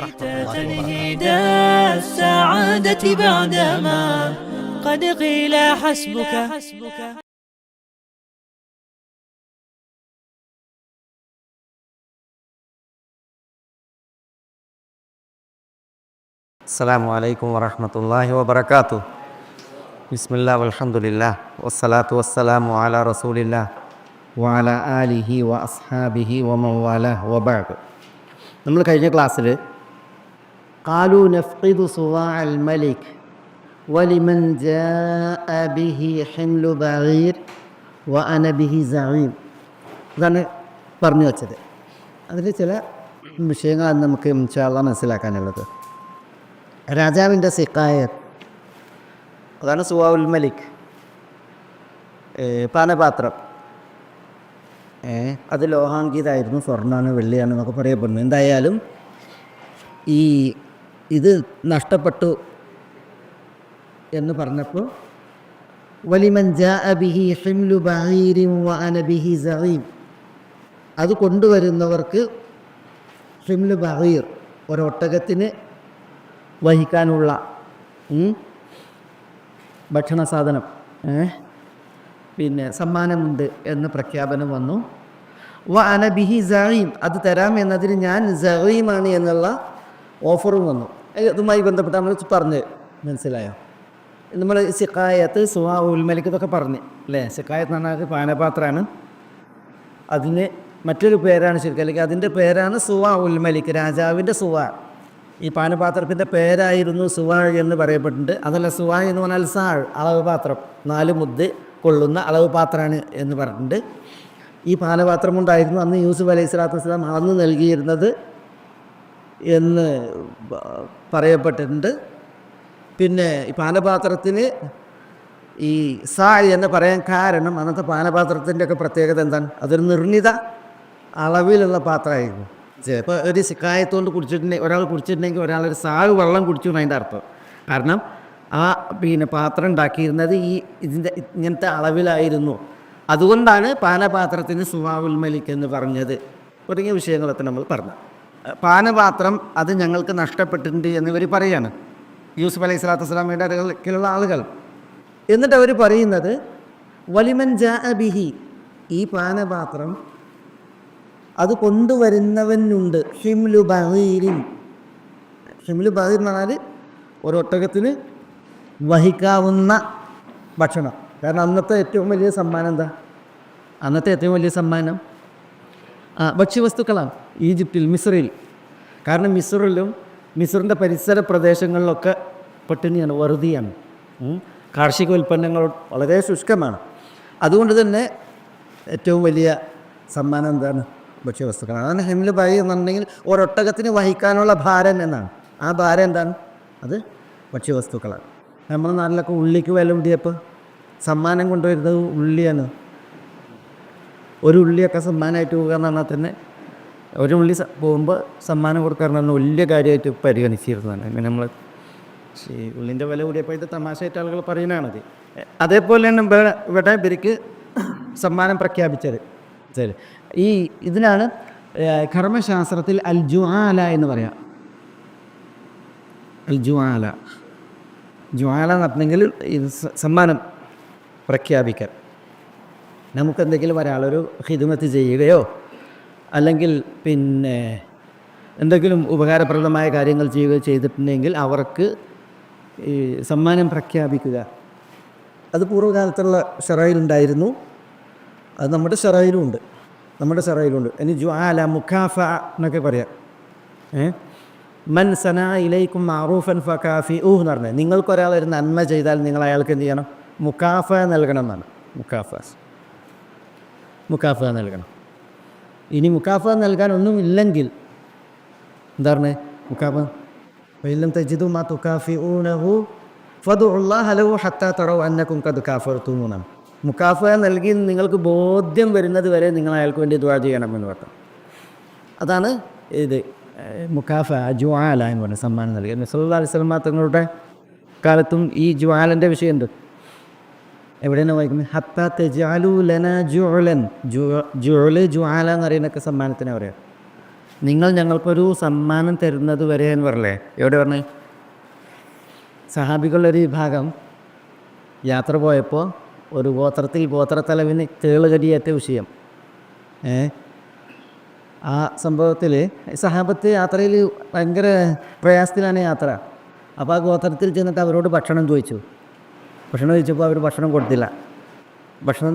تنهيد السعادة بعدما قد قيل حسبك. السلام عليكم ورحمة الله وبركاته. بسم الله والحمد لله والصلاة والسلام على رسول الله وعلى آله وأصحابه ومن والاه وبعد. നമ്മൾ കഴിഞ്ഞ ക്ലാസ്സിൽ قالوا نفقد صواع الملك ولمن جاء به حمل بعير وأنا به زعيم ഇതാണ് പറഞ്ഞു വച്ചത്. അതിൽ ചില വിഷയങ്ങളാണ് നമുക്ക് ഇൻഷാ അല്ലാഹ് മനസ്സിലാക്കാനുള്ളത്. രാജാവിൻ്റെ സിക്കായത്ത്, അതാണ് സുവാഉൽ മലിക്, പാനപാത്രം. അത് ലോഹാങ്കിതായിരുന്നു, സ്വർണ്ണമാണ്, വെള്ളിയാണ് എന്നൊക്കെ പറയപ്പെടുന്നു. എന്തായാലും ഇത് നഷ്ടപ്പെട്ടു എന്ന് പറഞ്ഞപ്പോൾ വലിമൻ ജാഅ ബിഹി ഹിംലു ബഈരിൻ വഅന ബിഹി സഈം, അത് കൊണ്ടുവരുന്നവർക്ക് ഹിംലു ബഈർ, ഒരൊട്ടകത്തിന് വഹിക്കാനുള്ള ഭക്ഷണ സാധനം പിന്നെ സമ്മാനമുണ്ട് എന്ന് പ്രഖ്യാപനം വന്നു. വഅന ബിഹി സഈം, അത് തരാം എന്നതിന് ഞാൻ സഈമാണ് എന്നുള്ള ഓഫറും വന്നു. അതുമായി ബന്ധപ്പെട്ട് നമ്മൾ പറഞ്ഞ് മനസ്സിലായോ? നമ്മൾ സിക്കായത്ത്, സുവാഉൽ മലിക് ഇതൊക്കെ പറഞ്ഞ് അല്ലേ. സിക്കായത്ത് എന്ന് പറഞ്ഞാൽ പാനപാത്രമാണ്, അതിന് മറ്റൊരു പേരാണ് ശരിക്കും, അല്ലെങ്കിൽ അതിൻ്റെ പേരാണ് സുവാഉൽ മലിക്, രാജാവിൻ്റെ സുവാ. ഈ പാനപാത്രത്തിൻ്റെ പേരായിരുന്നു സുവാ എന്ന് പറയപ്പെട്ടിട്ടുണ്ട്. അതല്ല, സുവാ എന്ന് പറഞ്ഞാൽ സാഴ്, അളവ് പാത്രം, 4 മുദ്ദ് കൊള്ളുന്ന അളവ് പാത്രമാണ് എന്ന് പറഞ്ഞിട്ടുണ്ട്. ഈ പാനപാത്രം കൊണ്ടായിരുന്നു അന്ന് യൂസുഫ് അലൈഹി സ്വലാത്തു വസ്സലാം അളന്ന് നൽകിയിരുന്നത് എന്ന് പറയപ്പെട്ടിട്ടുണ്ട്. പിന്നെ ഈ പാനപാത്രത്തിന് ഈ സാഴ് എന്ന് പറയാൻ കാരണം അന്നത്തെ പാനപാത്രത്തിൻ്റെ ഒക്കെ പ്രത്യേകത എന്താണ്? അതൊരു നിർണിത അളവിലുള്ള പാത്രമായിരുന്നു. ഇപ്പോൾ ഒരു സിക്കായത്തോണ്ട് ഒരാൾ കുടിച്ചിട്ടുണ്ടെങ്കിൽ ഒരാളൊരു സാഴ് വെള്ളം കുടിച്ചു എന്നതിൻ്റെ അർത്ഥം. കാരണം ആ പിന്നെ പാത്രം ഉണ്ടാക്കിയിരുന്നത് ഇങ്ങനത്തെ അളവിലായിരുന്നു. അതുകൊണ്ടാണ് പാനപാത്രത്തിന് സുവാഉൽ മലിക് എന്ന് പറഞ്ഞത്. തുടങ്ങിയ വിഷയങ്ങളൊക്കെ നമ്മൾ പറഞ്ഞു. പാനപാത്രം അത് ഞങ്ങൾക്ക് നഷ്ടപ്പെട്ടിട്ടുണ്ട് എന്നിവർ പറയാണ്, യൂസുഫ് അലൈഹി സ്വലാത്തു വസ്സലാമയുടെ അടുക്കലുള്ള ആളുകൾ. എന്നിട്ട് അവർ പറയുന്നത് വലിമൻ ജാഅ ബിഹി, ഈ പാനപാത്രം അത് കൊണ്ടുവരുന്നവനുണ്ട് ഹിംലു ബഈരിൻ. ഹിംലു ബഈർ എന്ന് പറഞ്ഞാൽ ഒരൊട്ടകത്തിന് വഹിക്കാവുന്ന ഭക്ഷണം. കാരണം അന്നത്തെ ഏറ്റവും വലിയ സമ്മാനം എന്താ? അന്നത്തെ ഏറ്റവും വലിയ സമ്മാനം ഭക്ഷ്യവസ്തുക്കളാണ്. ഈജിപ്തിൽ, മിസ്രിൽ. കാരണം മിസ്റിൻ്റെ പരിസര പ്രദേശങ്ങളിലൊക്കെ പട്ടിണിയാണ്, വറുതിയാണ്, കാർഷിക ഉൽപ്പന്നങ്ങൾ വളരെ ശുഷ്കമാണ്. അതുകൊണ്ട് തന്നെ ഏറ്റവും വലിയ സമ്മാനം എന്താണ്? ഭക്ഷ്യവസ്തുക്കളാണ്. അതാണ് ഹിംലു ബഈർ എന്നുണ്ടെങ്കിൽ ഒരൊട്ടകത്തിന് വഹിക്കാനുള്ള ഭാരം എന്നാണ്. ആ ഭാരം എന്താണ്? അത് ഭക്ഷ്യവസ്തുക്കളാണ്. നമ്മുടെ നാട്ടിലൊക്കെ ഉള്ളിക്ക് വില കൂടിയപ്പോൾ സമ്മാനം കൊണ്ടുവരുന്നത് ഉള്ളിയാണ്. ഒരു ഉള്ളിയൊക്കെ സമ്മാനമായിട്ട് പോകുക എന്ന് പറഞ്ഞാൽ തന്നെ, ഒരു ഉള്ളി പോകുമ്പോൾ സമ്മാനം കൊടുക്കാറുണ്ട് വലിയ കാര്യമായിട്ട് പരിഗണിച്ചിരുന്നതാണ്. അങ്ങനെ നമ്മൾ ഉള്ളിൻ്റെ വില കൂടിയപ്പോൾ ഇത് തമാശയായിട്ട് ആളുകൾ പറയുന്നതാണത്. അതേപോലെയാണ് ഇവിടെ ഇവർക്ക് സമ്മാനം പ്രഖ്യാപിച്ചത്. ശരി, ഇതിനാണ് കർമ്മശാസ്ത്രത്തിൽ അൽ ജുആല എന്ന് പറയാം. അൽ ജുആല എന്ന് പറഞ്ഞെങ്കിൽ ഇത് സമ്മാനം പ്രഖ്യാപിക്കാൻ. നമുക്കെന്തെങ്കിലും ഒരാളൊരു ഖിദ്മത്ത് ചെയ്യുകയോ അല്ലെങ്കിൽ പിന്നെ എന്തെങ്കിലും ഉപകാരപ്രദമായ കാര്യങ്ങൾ ചെയ്യുകയോ ചെയ്തിട്ടുണ്ടെങ്കിൽ അവർക്ക് ഈ സമ്മാനം പ്രഖ്യാപിക്കുക. അത് പൂർവ്വകാലത്തുള്ള ശറയിലുണ്ടായിരുന്നു, അത് നമ്മുടെ ശറയിലുണ്ട്. ഇനി ജുആല, മുക്കാഫ എന്നൊക്കെ പറയാം. മൻ സനാ ഇലൈക്കും മഅറൂഫൻ ഫകാഫിഊഹു എന്ന് പറഞ്ഞാൽ നിങ്ങൾക്കൊരാൾ ഒരു നന്മ ചെയ്താൽ നിങ്ങൾ അയാൾക്ക് എന്ത് ചെയ്യണം? മുക്കാഫ നൽകണം എന്നാണ്. മുക്കാഫ നൽകണം. ഇനി മുക്കാഫ നൽകാൻ ഒന്നുമില്ലെങ്കിൽ എന്താ പറഞ്ഞത്? മുക്കാഫ വഇല്ലം തജിദു മാ തുകാഫിഊനഹു ഫദ്ഉല്ലാഹ ലഹു ഹത്താ തറൗ അന്നകും ഖദ് കാഫർതും എന്നാണ്. മുക്കാഫ നൽകി നിങ്ങൾക്ക് ബോധ്യം വരുന്നത് വരെ നിങ്ങൾ അയാൾക്ക് വേണ്ടി ദുആ ചെയ്യണമെന്ന് പറഞ്ഞു. അതാണ് ഇത് മുക്കാഫ, ജുആല എന്ന് പറഞ്ഞ സമ്മാനം നൽകി. സല്ലല്ലാഹു അലൈഹി വസല്ലം തങ്ങളുടെ കാലത്തും ഈ ജുആലൻ്റെ വിഷയമുണ്ട്. എവിടെയാണ് വായിക്കുന്നത്? ഹത്താ തജഅലു ലനാ ജുഅലൻ. ജുഅല എന്ന് പറയുന്നൊക്കെ സമ്മാനത്തിനെ പറയാം. നിങ്ങൾ ഞങ്ങൾക്കൊരു സമ്മാനം തരുന്നത് വരെ എന്ന് പറഞ്ഞേ. എവിടെ പറഞ്ഞ്? സഹാബികളുടെ വിഭാഗം യാത്ര പോയപ്പോൾ ഒരു ഗോത്രത്തലവിന് തേളുകടിയേറ്റ വിഷയം. ആ സംഭവത്തിൽ സഹാബത്ത് യാത്രയിൽ ഭയങ്കര പ്രയാസത്തിലാണ് യാത്ര. അപ്പോൾ ആ ഗോത്രത്തിൽ ചെന്നിട്ട് അവരോട് ഭക്ഷണം ചോദിച്ചപ്പോൾ അവർ ഭക്ഷണം കൊടുത്തില്ല. ഭക്ഷണം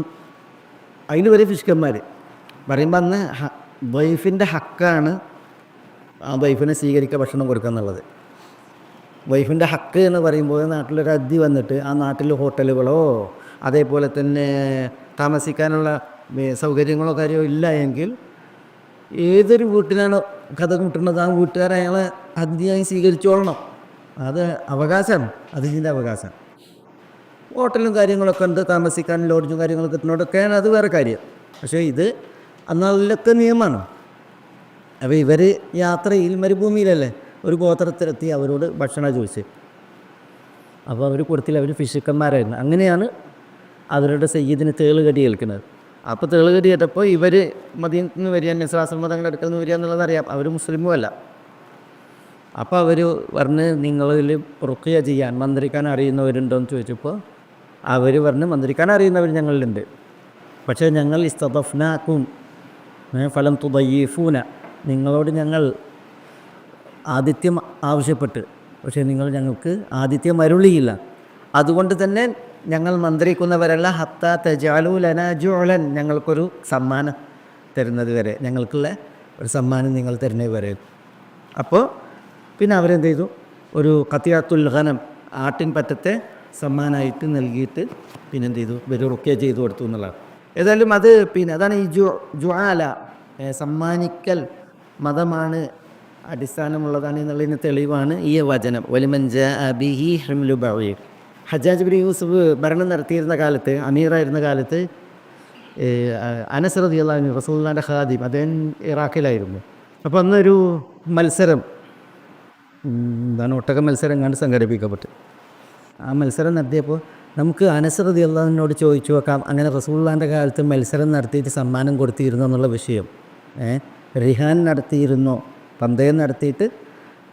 അതിന് വരെ ഫിഷ്കന്മാർ പറയുമ്പോൾ അന്ന് വൈഫിൻ്റെ ഹക്കാണ് ആ വൈഫിനെ സ്വീകരിക്കുക, ഭക്ഷണം കൊടുക്കുക എന്നുള്ളത്. വൈഫിൻ്റെ ഹക്ക് എന്ന് പറയുമ്പോൾ നാട്ടിലൊരു അതിഥി വന്നിട്ട് ആ നാട്ടിൽ ഹോട്ടലുകളോ അതേപോലെ തന്നെ താമസിക്കാനുള്ള സൗകര്യങ്ങളോ കാര്യമോ ഇല്ല എങ്കിൽ ഏതൊരു വീട്ടിലാണോ കഥ കൂട്ടുന്നത് ആ വീട്ടുകാർ അയാളെ അതിഥിയായി സ്വീകരിച്ചോളണം. അത് അവകാശമാണ്, അതിഥിൻ്റെ അവകാശം. ഹോട്ടലും കാര്യങ്ങളൊക്കെ ഉണ്ട്, താമസിക്കാൻ ലോഡ്ജും കാര്യങ്ങളൊക്കെ കിട്ടുന്നതൊക്കെയാണ്, അത് വേറെ കാര്യം. പക്ഷേ ഇത് അന്നതിലൊക്കെ നിയമമാണ്. അപ്പോൾ ഇവർ യാത്രയിൽ മരുഭൂമിയിലല്ലേ ഒരു ഗോത്രത്തിലെത്തി അവരോട് ഭക്ഷണം ചോദിച്ച്. അപ്പോൾ അവർ കൊടുത്തില്ല, അവർ ഫിഷിക്കന്മാരായിരുന്നു. അങ്ങനെയാണ് അവരുടെ സയ്യിദിന് തേളുകടി കേൾക്കുന്നത്. അപ്പോൾ തേളുകടി കേട്ടപ്പോൾ ഇവർ മദീനത്തിൽ നിന്ന് വരിക, നിസ്വാസം മതങ്ങളുടെ അടുക്കൽ നിന്ന് വരിക എന്നുള്ളതറിയാം, അവർ മുസ്ലിമും അല്ല. അപ്പോൾ അവർ പറഞ്ഞ് നിങ്ങളിൽ റുഖ്യ ചെയ്യാൻ മന്ത്രിക്കാൻ അറിയുന്നവരുണ്ടോയെന്ന് ചോദിച്ചപ്പോൾ അവർ പറഞ്ഞ് മന്ത്രിക്കാൻ അറിയുന്നവർ ഞങ്ങളിലുണ്ട്, പക്ഷേ ഞങ്ങൾ ഇസ്തദഫ്നാക്കും ഫലം തുദയ്യീഫൂന, നിങ്ങളോട് ഞങ്ങൾ ആതിഥ്യം ആവശ്യപ്പെട്ട് പക്ഷേ നിങ്ങൾ ഞങ്ങൾക്ക് ആതിഥ്യം അരുളിയില്ല. അതുകൊണ്ട് തന്നെ ഞങ്ങൾ മന്ത്രിക്കുന്നവരല്ല ഹത്ത തജാലു ലന ജുഅലൻ, ഞങ്ങൾക്കൊരു സമ്മാനം തരുന്നത് വരെ, ഞങ്ങൾക്കുള്ള ഒരു സമ്മാനം നിങ്ങൾ തരുന്നത് വരെ. അപ്പോൾ പിന്നെ അവരെന്ത് ചെയ്തു? ഒരു ഖതിയത്തുൽ ഗനം, ആട്ടിൻ പറ്റത്തെ സമ്മാനമായിട്ട് നൽകിയിട്ട് പിന്നെ എന്ത് ചെയ്തു? ഇവർ റുഖ്യ ചെയ്തു കൊടുത്തു എന്നുള്ളതാണ്. ഏതായാലും അത് പിന്നെ അതാണ് ഈ ജുആല, സമ്മാനിക്കൽ മതമാണ്, അടിസ്ഥാനമുള്ളതാണ് എന്നുള്ളതിന് തെളിവാണ് ഈ വചനം. വലിമൻ ജാഅ ബിഹി ഹിംലു ബഈർ. ഹജ്ജാജ് ബിൻ യൂസുഫ് ഭരണം നടത്തിയിരുന്ന കാലത്ത്, അമീറായിരുന്ന കാലത്ത്, അനസ് റളിയല്ലാഹു അൻഹു റസൂലുള്ളാഹിന്റെ ഖാദിം, അദ്ദേഹം ഇറാഖിലായിരുന്നു. അപ്പോൾ അന്നൊരു മത്സരം, ഒട്ടക മത്സരം കണ്ട് സംഘടിപ്പിക്കപ്പെട്ടു. ആ മത്സരം നടത്തിയപ്പോൾ നമുക്ക് അനസ് റളിയല്ലാഹു അൻഹുവിനോട് ചോദിച്ചു നോക്കാം, അങ്ങനെ റസൂലുള്ളാഹിന്റെ കാലത്ത് മത്സരം നടത്തിയിട്ട് സമ്മാനം കൊടുത്തിരുന്നോ എന്നുള്ള വിഷയം. റിഹാൻ നടത്തിയിരുന്നോ, പന്തയം നടത്തിയിട്ട്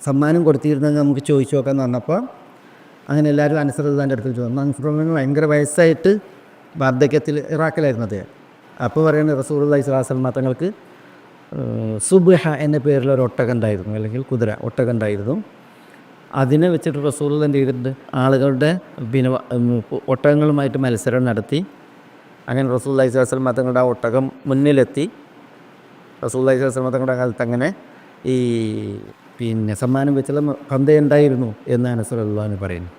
സമ്മാനം കൊടുത്തിരുന്നെന്ന് നമുക്ക് ചോദിച്ചു നോക്കാൻ പറഞ്ഞപ്പോൾ അങ്ങനെ എല്ലാവരും അനസ് റളിയല്ലാഹുവിൻ്റെ അടുത്ത് ചോദിച്ചു. അനസ് റളിയല്ലാഹു ഭയങ്കര വയസ്സായിട്ട് വാർദ്ധക്യത്തിൽ ഇറാഖിലായിരുന്നു അദ്ദേഹം. അപ്പോൾ പറയുന്നത് റസൂലുള്ളാഹി സ്വല്ലല്ലാഹു അലൈഹി വസല്ലം തങ്ങൾക്ക് സുബ്ഹ എന്ന പേരിലൊരു ഒട്ടകം ഉണ്ടായിരുന്നു, അല്ലെങ്കിൽ കുതിര ഒട്ടകം ഉണ്ടായിരുന്നു. അതിനെ വെച്ചിട്ട് റസൂലുള്ളാഹി എന്ത് ചെയ്തിട്ടുണ്ട്? ആളുകളുടെ പിന്നെ ഒട്ടകങ്ങളുമായിട്ട് മത്സരം നടത്തി. അങ്ങനെ റസൂലുള്ളാഹി സ്വല്ലല്ലാഹു അലൈഹി വസല്ലം തങ്ങളുടെ ആ ഒട്ടകം മുന്നിലെത്തി. റസൂലുള്ളാഹി സ്വല്ലല്ലാഹു അലൈഹി വസല്ലം തങ്ങളുടെ കാലത്ത് അങ്ങനെ ഈ പിന്നെ സമ്മാനം വെച്ചുള്ള പന്തയം ഉണ്ടായിരുന്നു എന്ന് അനസ് റളിയല്ലാഹു പറയുന്നു.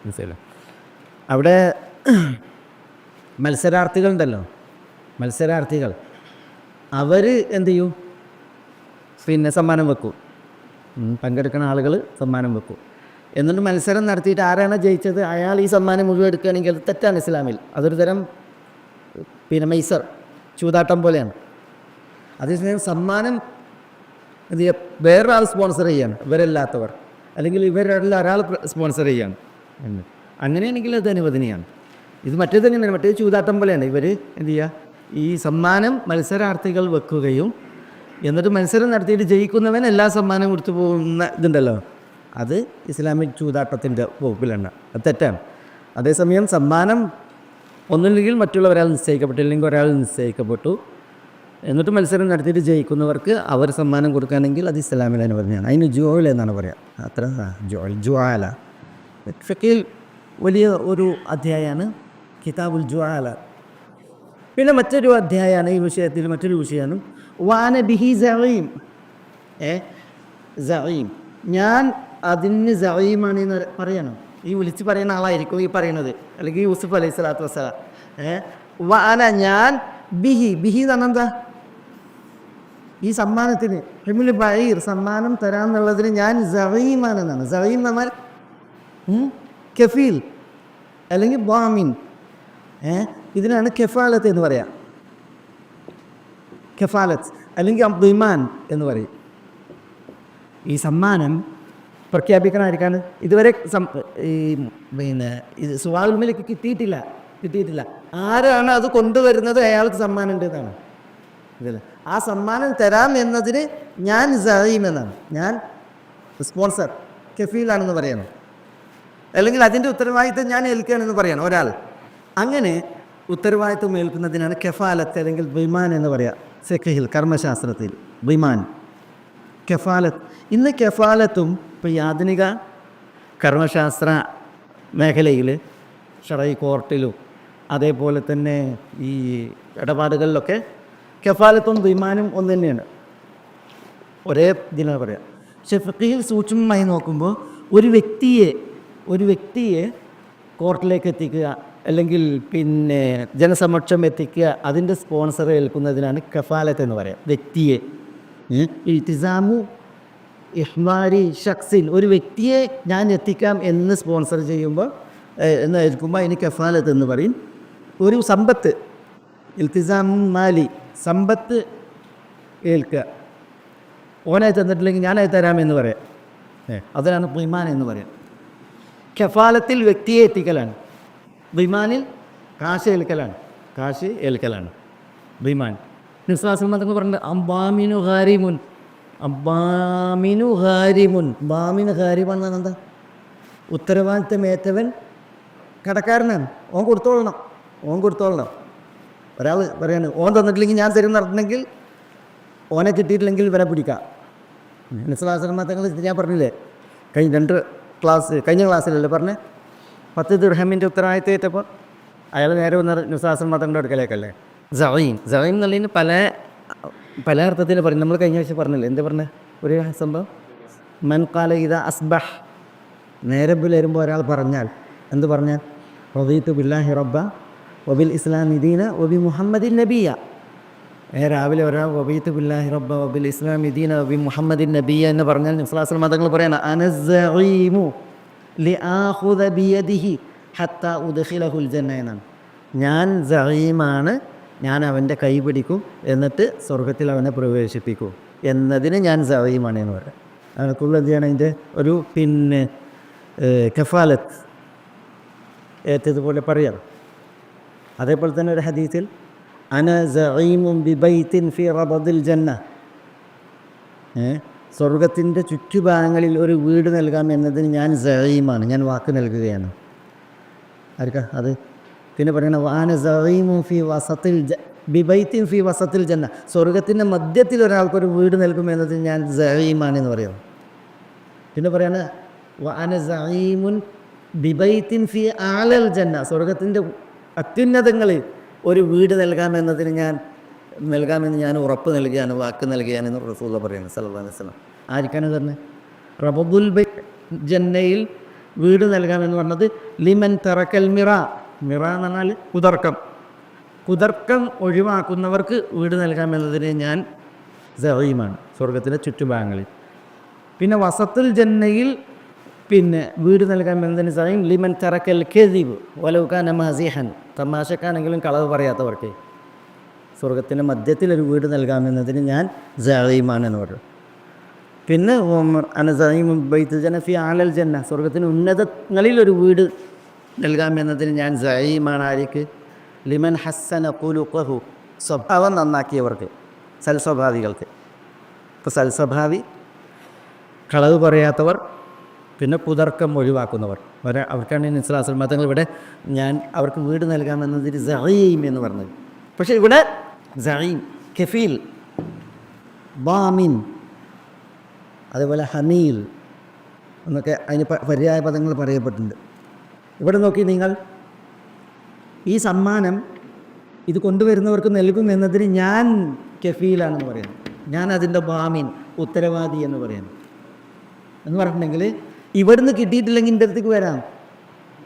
മനസ്സിലായി? അവിടെ മത്സരാർത്ഥികളുണ്ടല്ലോ, മത്സരാർത്ഥികൾ അവർ എന്ത് ചെയ്യും? പിന്നെ സമ്മാനം വെക്കും, പങ്കെടുക്കുന്ന ആളുകൾ സമ്മാനം വെക്കും. എന്നിട്ട് മത്സരം നടത്തിയിട്ട് ആരാണ് ജയിച്ചത് അയാൾ ഈ സമ്മാനം മുഴുവൻ എടുക്കുകയാണെങ്കിൽ അത് തെറ്റാണ് ഇസ്ലാമിൽ. അതൊരു തരം പിന്നെ മൈസർ, ചൂതാട്ടം പോലെയാണ്. അതേസമയം സമ്മാനം എന്ത് ചെയ്യുക? വേറൊരാൾ സ്പോൺസർ ചെയ്യാണ്, ഇവരല്ലാത്തവർ, അല്ലെങ്കിൽ ഇവരല്ല ഒരാൾ സ്പോൺസർ ചെയ്യാണ് എന്ന്. അങ്ങനെയാണെങ്കിൽ അത് അനുവദനീയമാണ്. ഇത് മറ്റേത് തന്നെയാണ്, മറ്റേത് ചൂതാട്ടം പോലെയാണ്. ഇവർ എന്ത് ചെയ്യുക? ഈ സമ്മാനം മത്സരാർത്ഥികൾ വെക്കുകയും എന്നിട്ട് മത്സരം നടത്തിയിട്ട് ജയിക്കുന്നവൻ എല്ലാ സമ്മാനം കൊടുത്തു പോകുന്ന ഇതുണ്ടല്ലോ, അത് ഇസ്ലാമിക് ചൂതാട്ടത്തിൻ്റെ വകുപ്പിലാണ്, അത് തെറ്റാണ്. അതേസമയം സമ്മാനം ഒന്നുമില്ലെങ്കിൽ മറ്റുള്ള ഒരാൾ നിശ്ചയിക്കപ്പെട്ടില്ലെങ്കിൽ ഒരാൾ നിശ്ചയിക്കപ്പെട്ടു, എന്നിട്ട് മത്സരം നടത്തിയിട്ട് ജയിക്കുന്നവർക്ക് അവർ സമ്മാനം കൊടുക്കുകയാണെങ്കിൽ അത് ഇസ്ലാമിൽ അനുവദനീയമാണ്. അതിന് ജുഅൽ എന്നാണ് പറയുക. അത്ര ജുആല ഫിഖിൽ വലിയ ഒരു അധ്യായമാണ് കിതാബുൽ ജുആല. പിന്നെ മറ്റൊരു അധ്യായമാണ് ഈ വിഷയത്തിൽ, മറ്റൊരു വിഷയമാണ് വാന ബിഹി സഈം. സഈം, ഞാൻ അതിന് സഈമാണ് എന്ന് പറയണം. ഈ വിളിച്ച് പറയുന്ന ആളായിരിക്കും ഈ പറയുന്നത്, അല്ലെങ്കിൽ യൂസുഫ് അലൈഹി സ്വലാത്തു വസ്സലാം. വാന ഞാൻ ബിഹി, ബിഹി എന്ന് പറഞ്ഞാൽ എന്താ? ഈ സമ്മാനത്തിന് ഹിംലു ബഈർ, സമ്മാനം തരാമെന്നുള്ളതിന് ഞാൻ സഈമാണെന്നാണ്. സഈം എന്ന് പറഞ്ഞാൽ കഫീൽ അല്ലെങ്കിൽ ബാമിൻ. ഇതിനാണ് കെഫാലത്ത് എന്ന് പറയാം. കെഫാലത്ത് അല്ലെങ്കിൽ അബ്ദിമാൻ എന്ന് പറയും. ഈ സമ്മാനം പ്രഖ്യാപിക്കണമായിരിക്കാണ്. ഇതുവരെ ഈ പിന്നെ ഇത് സുവാഉൽ മലിക്ക് കിട്ടിയിട്ടില്ല. ആരാണ് അത് കൊണ്ടുവരുന്നത് അയാൾക്ക് സമ്മാനം ഉണ്ട് എന്നാണ്. ഇതല്ല, ആ സമ്മാനം തരാം എന്നതിന് ഞാൻ സഈം എന്നാണ്, ഞാൻ സ്പോൺസർ കഫീലാണെന്ന് പറയണം, അല്ലെങ്കിൽ അതിൻ്റെ ഉത്തരവാദിത്തം ഞാൻ ഏൽക്കുകയാണെന്ന് പറയണം ഒരാൾ. അങ്ങനെ ഉത്തരവാദിത്വം ഏൽക്കുന്നതിനാണ് കെഫാലത്ത് അല്ലെങ്കിൽ ബിമാൻ എന്ന് പറയുക. ഫിഖ്ഹിൽ, കർമ്മശാസ്ത്രത്തിൽ ബിമാൻ, കെഫാലത്ത്. ഇന്ന് കെഫാലത്തും ഇപ്പോൾ ഈ ആധുനിക കർമ്മശാസ്ത്ര മേഖലയിൽ ഷറഈ കോർട്ടിലും അതേപോലെ തന്നെ ഈ ഇടപാടുകളിലൊക്കെ കെഫാലത്തും ബിമാനും ഒന്ന് തന്നെയാണ്, ഒരേ ഇതിനാണ് പറയുക. പക്ഷെ ഫിഖ്ഹിൽ സൂക്ഷ്മമായി നോക്കുമ്പോൾ ഒരു വ്യക്തിയെ കോർട്ടിലേക്ക് എത്തിക്കുക അല്ലെങ്കിൽ പിന്നെ ജനസമക്ഷം എത്തിക്കുക, അതിൻ്റെ സ്പോൺസർ ഏൽക്കുന്നതിനാണ് കഫാലത്ത് എന്ന് പറയാം. വ്യക്തിയെ ഇൽത്തിസാമു ഇഹ്മാരി ഷഖ്സിൻ, ഒരു വ്യക്തിയെ ഞാൻ എത്തിക്കാം എന്ന് സ്പോൺസർ ചെയ്യുമ്പോൾ എന്ന് ഏൽക്കുമ്പോൾ അതിന് കഫാലത്ത് എന്ന് പറയും. ഒരു സമ്പത്ത്, ഇൽത്തിസാമു മാലി, സമ്പത്ത് ഏൽക്കുക, ഓനായി തന്നിട്ടില്ലെങ്കിൽ ഞാനായി തരാമെന്ന് പറയാം. അതിനാണ് ബിമാൻ എന്ന് പറയാം. കഫാലത്തിൽ വ്യക്തിയെ എത്തിക്കലാണ്, ബിമാനിൽ കാശ് ഏൽക്കലാണ് ബിമാൻ. നിസ്വാസം എന്നൊക്കെ പറഞ്ഞിട്ട് അബ്ബാമിനു ഹാരിമുൻ, ബാമിന് ഹാരിമൻ എന്നാണ് എന്താ? ഉത്തരവാദിത്തമേറ്റവൻ കടക്കാരനാണ്, ഓൻ കൊടുത്തോളണം. ഒരാൾ പറയാണ് ഓൻ തന്നിട്ടില്ലെങ്കിൽ ഞാൻ തരും നടത്തണമെങ്കിൽ, ഓനെ കിട്ടിയിട്ടില്ലെങ്കിൽ ഇവരെ പിടിക്കാം. നിസ്വാസം തങ്ങൾ ഞാൻ പറഞ്ഞില്ലേ കഴിഞ്ഞ ക്ലാസ്സിലല്ലേ പറഞ്ഞേ, 10 ദിർഹമിൻ്റെ ഉത്തരവാദിത്തം ഏറ്റപ്പോൾ അയാൾ നേരെ വന്ന നിസ്വാസം മതങ്ങളുടെ അടുക്കലേക്കല്ലേ. സഈം എന്നുള്ളതിന് പല അർത്ഥത്തിൽ പറയും. നമ്മൾ കഴിഞ്ഞ ആഴ്ച പറഞ്ഞില്ലേ, എന്താ പറഞ്ഞത്? ഒരു സംഭവം, മൻ ഖാല ഇദാ അസ്ബഹ്, നേരം വരുമ്പോൾ ഒരാൾ പറഞ്ഞാൽ, എന്ത് പറഞ്ഞാൽ? റദീതു ബില്ലാഹി റബ്ബ വബിൽ ഇസ്ലാമി ദീന വബി മുഹമ്മദിൻ നബിയ. രാവിലെ ഒരാൾ റദീതു ബില്ലാഹി റബ്ബ വബിൽ ഇസ്ലാമി ദീന വബി മുഹമ്മദിൻ നബിയ എന്ന് പറഞ്ഞാൽ നിസ്ലാസ്ൽ മതങ്ങൾ പറയണം അന സഈമു ലിആഖുദ ബിയദിഹി ഹത്താ ഉദ്ഖിലഹുൽ ജന്ന എന്നാണ്. ഞാൻ സഈമാണ്, ഞാൻ അവൻ്റെ കൈ പിടിക്കും എന്നിട്ട് സ്വർഗത്തിൽ അവനെ പ്രവേശിപ്പിക്കും എന്നതിന് ഞാൻ സഈമാണ് എന്ന് പറയാം. അതിനൊക്കെയുള്ള എന്ത് ചെയ്യണം, അതിൻ്റെ ഒരു കഫാലത്ത് ഏറ്റതുപോലെ പറയാം. അതേപോലെ തന്നെ ഒരു ഹദീസിൽ അന സഈമുൻ ബിബൈത്തിൻ ഫി റബദിൽ ജന്ന, സ്വർഗത്തിൻ്റെ ചുറ്റുഭാഗങ്ങളിൽ ഒരു വീട് നൽകാം എന്നതിന് ഞാൻ സഈമാണ്, ഞാൻ വാക്ക് നൽകുകയാണ്. ആർക്കാ അത്? പിന്നെ പറയണ വാന സഈമുൻ ഫി വസത്തിൽ ബിബൈത്തിൻ ഫി വസത്തിൽ ജന്ന, സ്വർഗത്തിൻ്റെ മധ്യത്തിൽ ഒരാൾക്കൊരു വീട് നൽകും എന്നതിന് ഞാൻ സഈമാണെന്ന് പറയും. പിന്നെ പറയാണ് വാന സഈമുൻ ബിബൈത്തിൻ ഫി ആലൽ ജന്ന, സ്വർഗത്തിൻ്റെ അത്യുന്നതങ്ങളിൽ ഒരു വീട് നൽകാമെന്ന് ഞാൻ ഉറപ്പ് നൽകുകയാണ്, വാക്ക് നൽകുകയാണെന്ന് റസൂലുള്ളാഹി പറയുന്നത് സല്ലല്ലാഹു അലൈഹി വസല്ലം. ആർക്കാണ് തന്നെ റബദുൽ ബൈത്ത്, ജന്നയിൽ വീട് നൽകാമെന്ന് പറഞ്ഞത് ലിമൻ തറക്കൽ മിറ എന്ന് പറഞ്ഞാൽ കുതർക്കം ഒഴിവാക്കുന്നവർക്ക് വീട് നൽകാമെന്നതിന് ഞാൻ സഈമാണ്, സ്വർഗത്തിൻ്റെ ചുറ്റുഭാഗങ്ങളിൽ. പിന്നെ വസത്തുൽ ജന്നയിൽ വീട് നൽകാമെന്നതിന് സഈം ലിമൻ തറക്കൽ കെദിബ് വലൗ കാന മസിഹൻ, തമാശക്കാണെങ്കിലും കളവ് പറയാത്തവർക്ക് സ്വർഗത്തിൻ്റെ മധ്യത്തിലൊരു വീട് നൽകാമെന്നതിന് ഞാൻ സഈമാണെന്ന് പറഞ്ഞു. പിന്നെ അന സഈമുൻ ബൈത്തുൽ ജന്ന ഫി ആലൽ ജന്ന, സ്വർഗത്തിന് ഉന്നതങ്ങളിലൊരു വീട് നൽകാമെന്നതിന് ഞാൻ സഈമാണ്. ആർക്ക്? ലിമൻ ഹസ്സന ഖുലുഖഹു, സ്വഭാവം നന്നാക്കിയവർക്ക്, സൽസ്വഭാവികൾക്ക്. ഇപ്പോൾ സൽസ്വഭാവി, കളവ് പറയാത്തവർ, പിന്നെ കുതർക്കം ഒഴിവാക്കുന്നവർ, അവർക്കാണ് നിസ്ലാസുൽ മതങ്ങൾ ഇവിടെ ഞാൻ അവർക്ക് വീട് നൽകാമെന്നതിന് സഈം എന്ന് പറഞ്ഞത്. പക്ഷേ ഇവിടെ സഈം, കഫീൽ, ബാമിൻ, അതേപോലെ ഹമീൽ എന്നൊക്കെ അതിന് പര്യായ പദങ്ങൾ പറയപ്പെട്ടിട്ടുണ്ട്. ഇവിടെ നോക്കി നിങ്ങൾ, ഈ സമ്മാനം ഇത് കൊണ്ടുവരുന്നവർക്ക് നൽകും എന്നതിന് ഞാൻ കഫീലാണെന്ന് പറയുന്നു, ഞാൻ അതിൻ്റെ ബാമിൻ, ഉത്തരവാദി എന്ന് പറയുന്നു. എന്ന് പറഞ്ഞിട്ടുണ്ടെങ്കിൽ ഇവിടുന്ന് കിട്ടിയിട്ടില്ലെങ്കിൽ എൻ്റെ അടുത്തേക്ക് വരാം,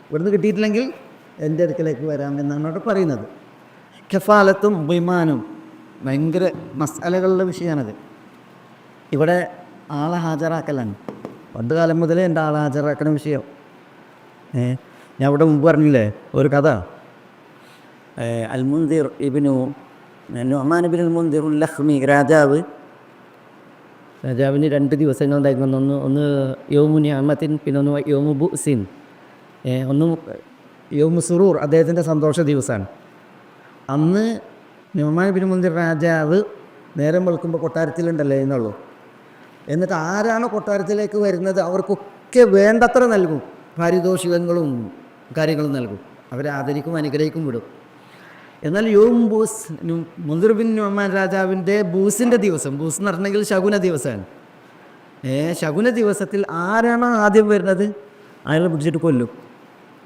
ഇവിടുന്ന് കിട്ടിയിട്ടില്ലെങ്കിൽ എൻ്റെ അടുക്കലേക്ക് വരാം എന്നാണ് അവിടെ പറയുന്നത്. കഫാലത്തും ബിമാനും ഭയങ്കര മസാലകളുടെ വിഷയമാണത്. ഇവിടെ ആളെ ഹാജരാക്കലാണ്, പണ്ട് കാലം മുതലേ എൻ്റെ ആളെ ഹാജരാക്കണ വിഷയം. ഞാൻ ഇവിടെ മുമ്പ് പറഞ്ഞില്ലേ ഒരു കഥ, അൽ മുൻദിർ ഇബ്നു നുഅ്മാൻ ഇബ്നുൽ മുൻദിറുൽ ലഖ്മി, രാജാവിന് 2 ദിവസങ്ങളുണ്ടായിരുന്നു. ഒന്ന് യൗമു നിഅമത്തിൻ, പിന്നെ ഒന്ന് യൗമു ബുഅ്സിൻ. ഒന്ന് യൗമു സുറൂർ, അദ്ദേഹത്തിൻ്റെ സന്തോഷ ദിവസമാണ്. അന്ന് നുഅ്മാൻ ഇബ്നുൽ മുൻദിർ രാജാവ് നേരം വെളുക്കുമ്പോൾ കൊട്ടാരത്തിലുണ്ടല്ലേ എന്നുള്ളൂ. എന്നിട്ട് ആരാണ് കൊട്ടാരത്തിലേക്ക് വരുന്നത് അവർക്കൊക്കെ വേണ്ടത്ര നൽകും, പാരിതോഷികങ്ങളും കാര്യങ്ങളും നൽകും, അവരെ ആദരിക്കും അനുഗ്രഹിക്കും വിടും. എന്നാൽ ബൂസ് മുൻദിർ ബിൻ നുഅ്മാൻ രാജാവിൻ്റെ ബൂസിൻ്റെ ദിവസം, ബൂസ് എന്ന് പറഞ്ഞെങ്കിൽ ശകുന ദിവസമാണ്. ശകുന ദിവസത്തിൽ ആരാണോ ആദ്യം വരുന്നത് അയാളെ പിടിച്ചിട്ട്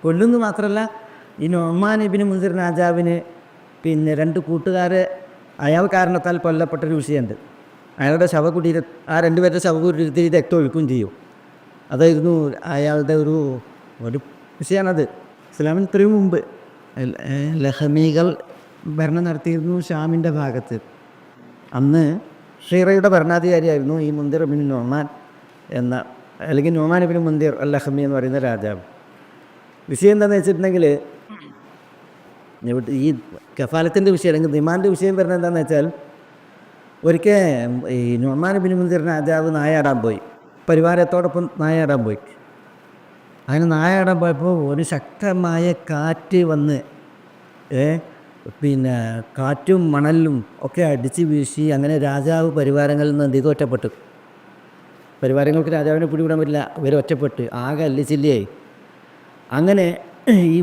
കൊല്ലുമെന്ന് മാത്രമല്ല, ഈ നുഅ്മാൻ ഇബ്നു മുൻദിർ രാജാവിന് പിന്നെ 2 കൂട്ടുകാരെ അയാൾ കാരണത്താൽ കൊല്ലപ്പെട്ടൊരു വിഷയമുണ്ട്. അയാളുടെ ശവകുടീര ആ 2 പേരുടെ ശവകുടീരത്തിൽ രക്തം ഒഴുക്കുകയും ചെയ്യും. അതായിരുന്നു അയാളുടെ ഒരു വിഷയമാണത്. ഇസ്ലാമിന് ഇത്രയും മുമ്പ് ലഹമികൾ ഭരണം നടത്തിയിരുന്നു ഷാമിൻ്റെ ഭാഗത്ത്. അന്ന് ഷീറയുടെ ഭരണാധികാരിയായിരുന്നു ഈ മുൻദിർ ബിൻ നുഅ്മാൻ എന്ന, അല്ലെങ്കിൽ നുഅ്മാൻ ഇബ്നു മുൻദിർ അൽ ലഹമി എന്ന് പറയുന്ന രാജാവ്. വിഷയം എന്താണെന്ന് വെച്ചിട്ടുണ്ടെങ്കിൽ, ഈ കഫാലത്തിൻ്റെ വിഷയം അല്ലെങ്കിൽ ദിമാൻ്റെ വിഷയം വരുന്നത് എന്താണെന്ന് വെച്ചാൽ, ഒരിക്കൽ ഈ നുഅ്മാൻ ഇബ്നു മുൻദിർ രാജാവ് നായാടാൻ പോയി, പരിവാരത്തോടൊപ്പം നായാടാൻ പോയി. അങ്ങനെ നായാടാൻ പോയപ്പോൾ ഒരു ശക്തമായ കാറ്റ് വന്ന് പിന്നെ കാറ്റും മണലും ഒക്കെ അടിച്ച് വീശി അങ്ങനെ രാജാവ് പരിവാരങ്ങളിൽ നിന്ന് ഒറ്റപ്പെട്ടു. പരിവാരങ്ങൾക്ക് രാജാവിനെ പിടിവിടാൻ പറ്റില്ല, ഇവർ ഒറ്റപ്പെട്ട് ആകെ അല്ലിച്ചില്ലയായി. അങ്ങനെ ഈ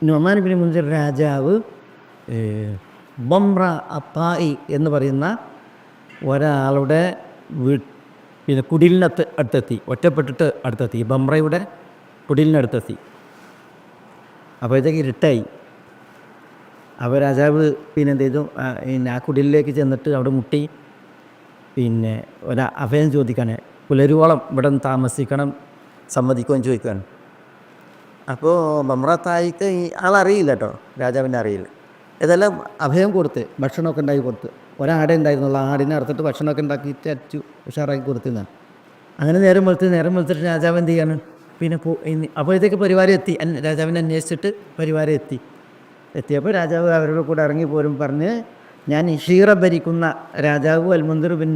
നുഅ്മാൻ ഇബ്നു മുൻദിർ രാജാവ് ബംറ അത്തായി എന്ന് പറയുന്ന ഒരാളുടെ പിന്നെ കുടിലിനടുത്ത് അടുത്തെത്തി, ഒറ്റപ്പെട്ടിട്ട് അടുത്തെത്തി, ബംറയുടെ കുടിലിനടുത്തെത്തി. അപ്പോഴത്തേക്ക് ഇരുട്ടായി. അപ്പോൾ രാജാവ് പിന്നെ എന്ത് ചെയ്തു, ആ കുടിലിലേക്ക് ചെന്നിട്ട് അവിടെ മുട്ടി പിന്നെ അഭയം ചോദിക്കാണ്, പുലരുവോളം ഇവിടെ താമസിക്കണം സമ്മതിക്കുകയും ചോദിക്കുകയാണ്. അപ്പോൾ ബംറത്തായിക്ക് ഈ ആളറിയില്ല കേട്ടോ, രാജാവിൻ്റെ അറിയില്ല. ഇതെല്ലാം അഭയം കൊടുത്ത് ഭക്ഷണമൊക്കെ ഉണ്ടാക്കി കൊടുത്ത്, ഒരാടെ ഉണ്ടായിരുന്നുള്ള ആടിനെ അറുത്തിട്ട് ഭക്ഷണമൊക്കെ ഉണ്ടാക്കിയിട്ട് അച്ചു ഉഷാറാക്കി കൊടുത്തുന്നാണ്. അങ്ങനെ നേരം വെളുത്തിട്ട് രാജാവ് എന്ത് ചെയ്യാണ്, പിന്നെ അപ്പോഴത്തേക്ക് പരിവാരം എത്തി, രാജാവിനെ അന്വേഷിച്ചിട്ട് പരിവാരം എത്തിയപ്പോൾ രാജാവ് അവരുടെ കൂടെ ഇറങ്ങി പോരും പറഞ്ഞ്, ഞാൻ ഷീറ ഭരിക്കുന്ന രാജാവ് അൽ മുൻദിർ ബിൻ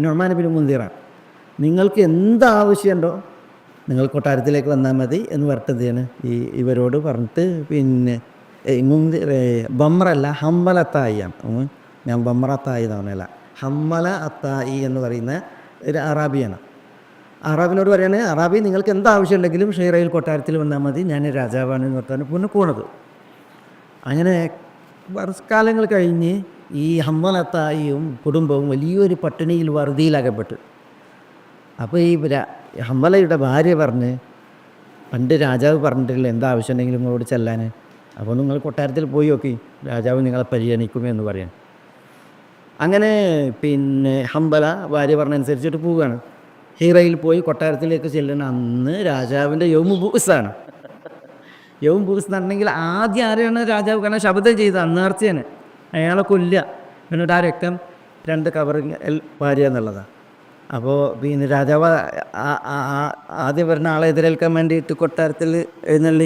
നുഅ്മാൻ ബിൻ മുൻദിറാണ്, നിങ്ങൾക്ക് എന്താവശ്യമുണ്ടോ നിങ്ങൾ കൊട്ടാരത്തിലേക്ക് വന്നാൽ മതി എന്ന് പറഞ്ഞതാണ് ഇവരോട് പറഞ്ഞിട്ട്. പിന്നെ ബംറല്ല ഹമ്മല അത്തായിയാണ്, ഞാൻ ബംറത്തായി എന്ന് പറഞ്ഞല്ല, ഹമ്മല അത്തായി എന്ന് പറയുന്ന ഒരു അറാബിയാണ്. അറാബിനോട് പറയാണ്, അറാബി നിങ്ങൾക്ക് എന്താവശ്യം ഉണ്ടെങ്കിലും ഷീറയിൽ കൊട്ടാരത്തിൽ വന്നാൽ മതി, ഞാൻ രാജാവാണ് എന്ന് പറഞ്ഞാൽ പിന്നെ പോണത്. അങ്ങനെ കാലങ്ങൾ കഴിഞ്ഞ് ഈ ഹമ്മലത്തായിയും കുടുംബവും വലിയൊരു പട്ടിണിയിൽ വറുതിയിലാകപ്പെട്ടു. അപ്പോൾ ഈ ഹമ്മലയുടെ ഭാര്യ പറഞ്ഞ്, പണ്ട് രാജാവ് പറഞ്ഞിട്ടില്ല എന്താവശ്യം ഉണ്ടെങ്കിലും നിങ്ങളോട് ചെല്ലാൻ, അപ്പോൾ നിങ്ങൾ കൊട്ടാരത്തിൽ പോയി നോക്കി, രാജാവ് നിങ്ങളെ പരിഗണിക്കുമെന്ന് പറയാൻ. അങ്ങനെ പിന്നെ ഹംബല ഭാര്യ പറഞ്ഞനുസരിച്ചിട്ട് പോവുകയാണ്. ഹീറയിൽ പോയി കൊട്ടാരത്തിലേക്ക് ചെല്ലുന്ന അന്ന് രാജാവിൻ്റെ യൗമുബൂസാണ്. യൗമുബൂസ് എന്നുണ്ടെങ്കിൽ ആദ്യം ആരെയാണ് രാജാവ് കാരണം ശബ്ദം ചെയ്തത് അന്നേർച്ചയാണ്, അയാളെ കൊല്ലുക, എന്നിട്ട് ആ രക്തം 2 കവറിൽ ഭാര്യ എന്നുള്ളതാണ്. അപ്പോൾ പിന്നെ രാജാവ് ആദ്യം വരുന്ന ആളെ എതിരേൽക്കാൻ വേണ്ടിയിട്ട് കൊട്ടാരത്തിൽ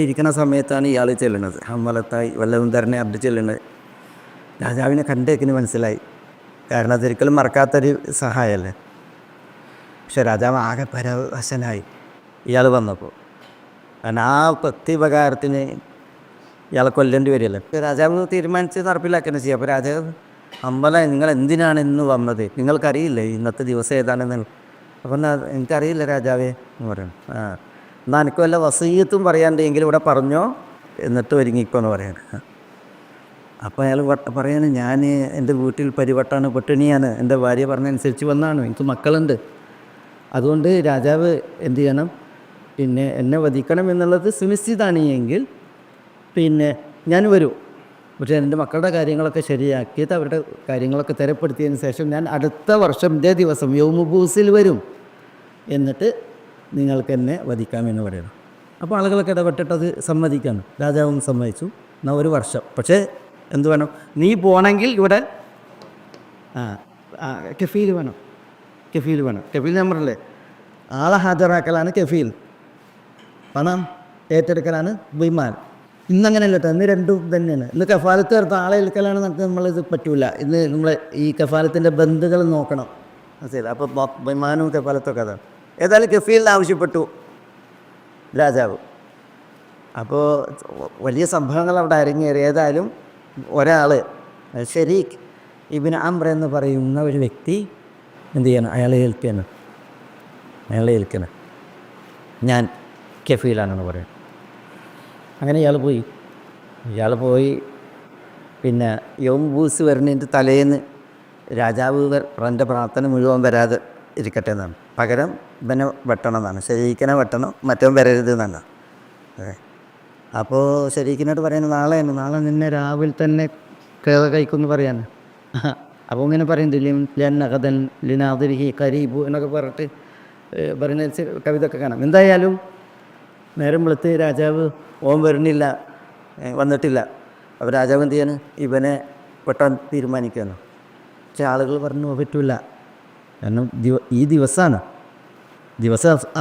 ഇരിക്കുന്ന സമയത്താണ് ഇയാൾ ചെല്ലുന്നത്, ഹമ്മലത്തായി വല്ലതും തരണേ അബ്ദ് ചെല്ലുന്നത്. രാജാവിനെ കണ്ടേക്കിന് മനസ്സിലായി, കാരണം അതൊരിക്കലും മറക്കാത്തൊരു സഹായമല്ലേ. പക്ഷെ രാജാവ് ആകെ പരവശനായി ഇയാൾ വന്നപ്പോൾ, കാരണം ആ പ്രത്യുപകാരത്തിന് ഇയാളെ കൊല്ലേണ്ടി വരികയല്ലേ. രാജാവ് തീരുമാനിച്ച് നടപ്പിലാക്കുകയാണ് ചെയ്യുക. അപ്പോൾ രാജാവ്, ഹമ്മല നിങ്ങൾ എന്തിനാണ് ഇന്ന് വന്നത്, നിങ്ങൾക്കറിയില്ലേ ഇന്നത്തെ ദിവസം ഏതാണെന്ന്? അപ്പം എനിക്കറിയില്ല രാജാവേ എന്ന് പറയണം. എന്നാൽ എനിക്ക് വല്ല വസീയത്തും പറയാണ്ടെങ്കിൽ ഇവിടെ പറഞ്ഞോ, എന്നിട്ട് ഒരുങ്ങിക്കോ എന്ന് പറയണം. അപ്പോൾ അയാൾ പറയാണ്, ഞാൻ എൻ്റെ വീട്ടിൽ പരിവട്ടാണ്, പട്ടിണിയാണ്, എൻ്റെ ഭാര്യ പറഞ്ഞനുസരിച്ച് വന്നാണ്, എനിക്ക് മക്കളുണ്ട്, അതുകൊണ്ട് രാജാവ് എന്ത് ചെയ്യണം, പിന്നെ എന്നെ വധിക്കണം എന്നുള്ളത് സുനിശ്ചിതമാണ് എങ്കിൽ പിന്നെ ഞാൻ വരൂ. പക്ഷേ എൻ്റെ മക്കളുടെ കാര്യങ്ങളൊക്കെ ശരിയാക്കിയിട്ട് അവരുടെ കാര്യങ്ങളൊക്കെ തരപ്പെടുത്തിയതിന് ശേഷം ഞാൻ അടുത്ത വർഷം ഇതേ ദിവസം യൗമുബൂസിൽ വരും, എന്നിട്ട് നിങ്ങൾക്ക് എന്നെ വധിക്കാമെന്ന് പറയണം. അപ്പോൾ ആളുകളൊക്കെ ഇടപെട്ടിട്ട് അത് സമ്മതിക്കാണ്. രാജാവും സമ്മതിച്ചു. എന്നാൽ 1 വർഷം, പക്ഷേ എന്ത് വേണം, നീ പോകണമെങ്കിൽ ഇവിടെ കഫീൽ വേണം. കഫീൽ നമ്പറല്ലേ, ആളെ ഹാജരാക്കലാണ് കഫീൽ, പണം ഏറ്റെടുക്കലാണ് വിമാൻ. ഇന്നങ്ങനെയല്ല കേട്ടോ, ഇന്ന് രണ്ടും തന്നെയാണ്. ഇന്ന് കഫാലത്ത് ചേർത്ത് ആളെ എടുക്കലാണ് നമ്മളിത് പറ്റൂല. ഇന്ന് നമ്മൾ ഈ കഫാലത്തിൻ്റെ ബന്ധുകൾ നോക്കണം, മനസ്സിലായി. അപ്പോൾ വിമാനവും കഫാലത്തൊക്കെ അതാണ്. ഏതായാലും കഫീലിന് ആവശ്യപ്പെട്ടു രാജാവ്. അപ്പോൾ വലിയ സംഭവങ്ങൾ അവിടെ അരങ്ങേറി. ഏതായാലും ഒരാൾ ഷെരീഖ് ഇബ്നു അംർ എന്ന് പറയുന്ന ഒരു വ്യക്തി എന്ത് ചെയ്യണം, അയാളെ ഏൽക്കണം, ഞാൻ കഫീലാണെന്ന് പറയും. അങ്ങനെ ഇയാൾ പോയി പിന്നെ യൗംബൂസ് വരുന്നതിൻ്റെ തലേന്ന് രാജാവ് എൻ്റെ പ്രാർത്ഥന മുഴുവൻ വരാതെ ഇരിക്കട്ടെ എന്നാണ്, പകരം ഇവനെ വെട്ടണം എന്നാണ്, ശരീക്കനെ വെട്ടണം, മറ്റവൻ വരരുത് എന്നാണ്. അപ്പോൾ ശരീക്കിനോട് പറയുന്നത് നാളെ നിന്നെ രാവിലെ തന്നെ കഴിക്കുമെന്ന് പറയാൻ. അപ്പോൾ ഇങ്ങനെ പറയുന്നത് ലിനാദിരിഹി കരീബു എന്നൊക്കെ പറഞ്ഞിട്ട് പറയുന്ന കവിത ഒക്കെ കാണാം. എന്തായാലും നേരം വെളുത്ത് രാജാവ് വന്നിട്ടില്ല. അപ്പോൾ രാജാവ് എന്ത് ചെയ്യാണ്, ഇവനെ വെട്ടാൻ തീരുമാനിക്കുകയാണ്. പക്ഷേ ആളുകൾ പറഞ്ഞു പറ്റില്ല, കാരണം ഈ ദിവസം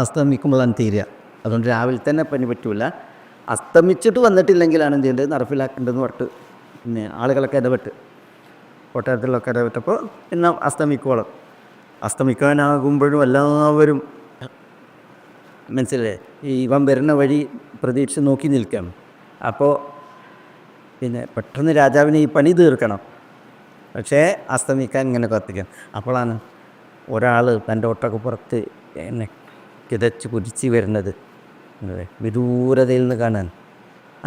അസ്തമിക്കുമ്പോഴാണ് തീരുക, അതുകൊണ്ട് രാവിലെ തന്നെ പനി പറ്റില്ല. അസ്തമിച്ചിട്ട് വന്നിട്ടില്ലെങ്കിലാണ് എന്ത് ചെയ്യേണ്ടത്, നടപ്പിലാക്കേണ്ടതെന്ന് പറഞ്ഞിട്ട് പിന്നെ ആളുകളൊക്കെ കൊട്ടാരത്തിലൊക്കെ ഇടപെട്ടപ്പോൾ പിന്നെ അസ്തമിക്കാനാകുമ്പോഴും എല്ലാവരും മനസ്സിലായി ഇവൻ വരുന്ന വഴി പ്രതീക്ഷ നോക്കി നിൽക്കണം. അപ്പോൾ പിന്നെ പെട്ടെന്ന് രാജാവിന് ഈ പണി തീർക്കണം, പക്ഷേ അസ്തമിക്കാൻ ഇങ്ങനെ കത്തിക്കണം. അപ്പോഴാണ് ഒരാൾ തൻ്റെ ഒട്ടകപ്പുറത്ത് എന്നെ കിതച്ച് കുതിച്ച് വരുന്നത് വിദൂരതയിൽ നിന്ന് കാണാൻ.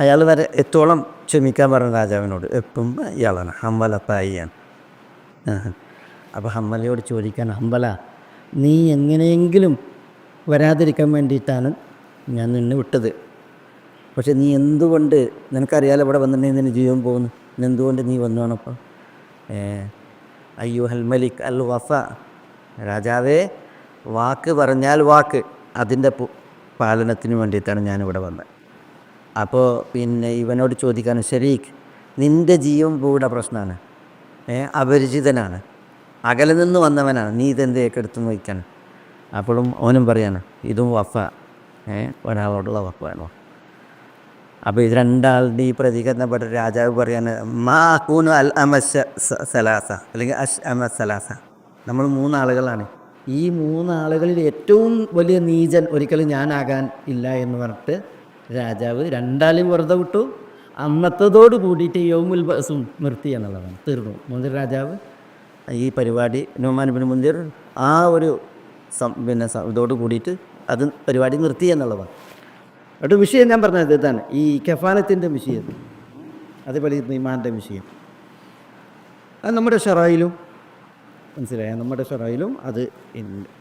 അയാൾ വരെ എത്തോളം ക്ഷമിക്കാൻ പറഞ്ഞ രാജാവിനോട്. എപ്പം ഇയാളാണ് ഹംവലത്തായിയാണ്. അപ്പോൾ ഹംവലയോട് ചോദിക്കാൻ, ഹംവല നീ എങ്ങനെയെങ്കിലും വരാതിരിക്കാൻ വേണ്ടിയിട്ടാണ് ഞാൻ നിന്നെ വിട്ടത്, പക്ഷെ നീ എന്തുകൊണ്ട്, നിനക്കറിയാലോ ഇവിടെ വന്നിട്ടുണ്ടെങ്കിൽ നിന്നെ ജീവൻ പോകുന്നു, എന്തുകൊണ്ട് നീ വന്നോണപ്പോൾ? അയ്യോ ഹൽ മലിക് അൽ വഫ, രാജാവേ വാക്ക് പറഞ്ഞാൽ വാക്ക്, അതിൻ്റെ പാലനത്തിന് വേണ്ടിയിട്ടാണ് ഞാനിവിടെ വന്നത്. അപ്പോൾ പിന്നെ ഇവനോട് ചോദിക്കാൻ, ശരീക്ക് നിൻ്റെ ജീവൻ കൂടെ പ്രശ്നമാണ്, അപരിചിതനാണ്, അകലെ നിന്ന് വന്നവനാണ്, നീ ഇതെന്തൊക്കെ എടുത്തു നോക്കാൻ. അപ്പോഴും ഓനും പറയാണ് ഇതും വഫ, ഒരാളോടുള്ള വഫാണോ. അപ്പോൾ ഇത് രണ്ടാളുടെ ഈ പ്രതികരണപ്പെട്ട രാജാവ് പറയാണ്, മാ കൂനു അൽ അമശ സലാസ അല്ലെങ്കിൽ അഷ് അമ സലാസ, നമ്മൾ 3 ആളുകളാണ്, ഈ 3 ആളുകളിൽ ഏറ്റവും വലിയ നീചൻ ഒരിക്കലും ഞാനാകാൻ ഇല്ല എന്ന് പറഞ്ഞിട്ട് രാജാവ് 2 ആളെയും വെറുതെ വിട്ടു. അന്നത്തതോട് കൂടിയിട്ട് യൗമുൽ ബഅസും നിർത്തി എന്നുള്ളതാണ്, തീർന്നു. മുന്തിർ രാജാവ് ഈ പരിപാടി നുഅ്മാൻ ഇബ്നു മുന്തിർ ആ ഒരു ഇതോട് കൂടിയിട്ട് അത് പരിപാടി നിർത്തി എന്നുള്ളതാണ്. ഒരു വിഷയം ഞാൻ പറഞ്ഞത് ഇതാണ്, ഈ കഫാലത്തിൻ്റെ വിഷയം, അതേപോലെ ഈമാൻ്റെ വിഷയം. അത് നമ്മുടെ ഷറയിലും മനസ്സിലായ, നമ്മുടെ ഷറയിലും അത്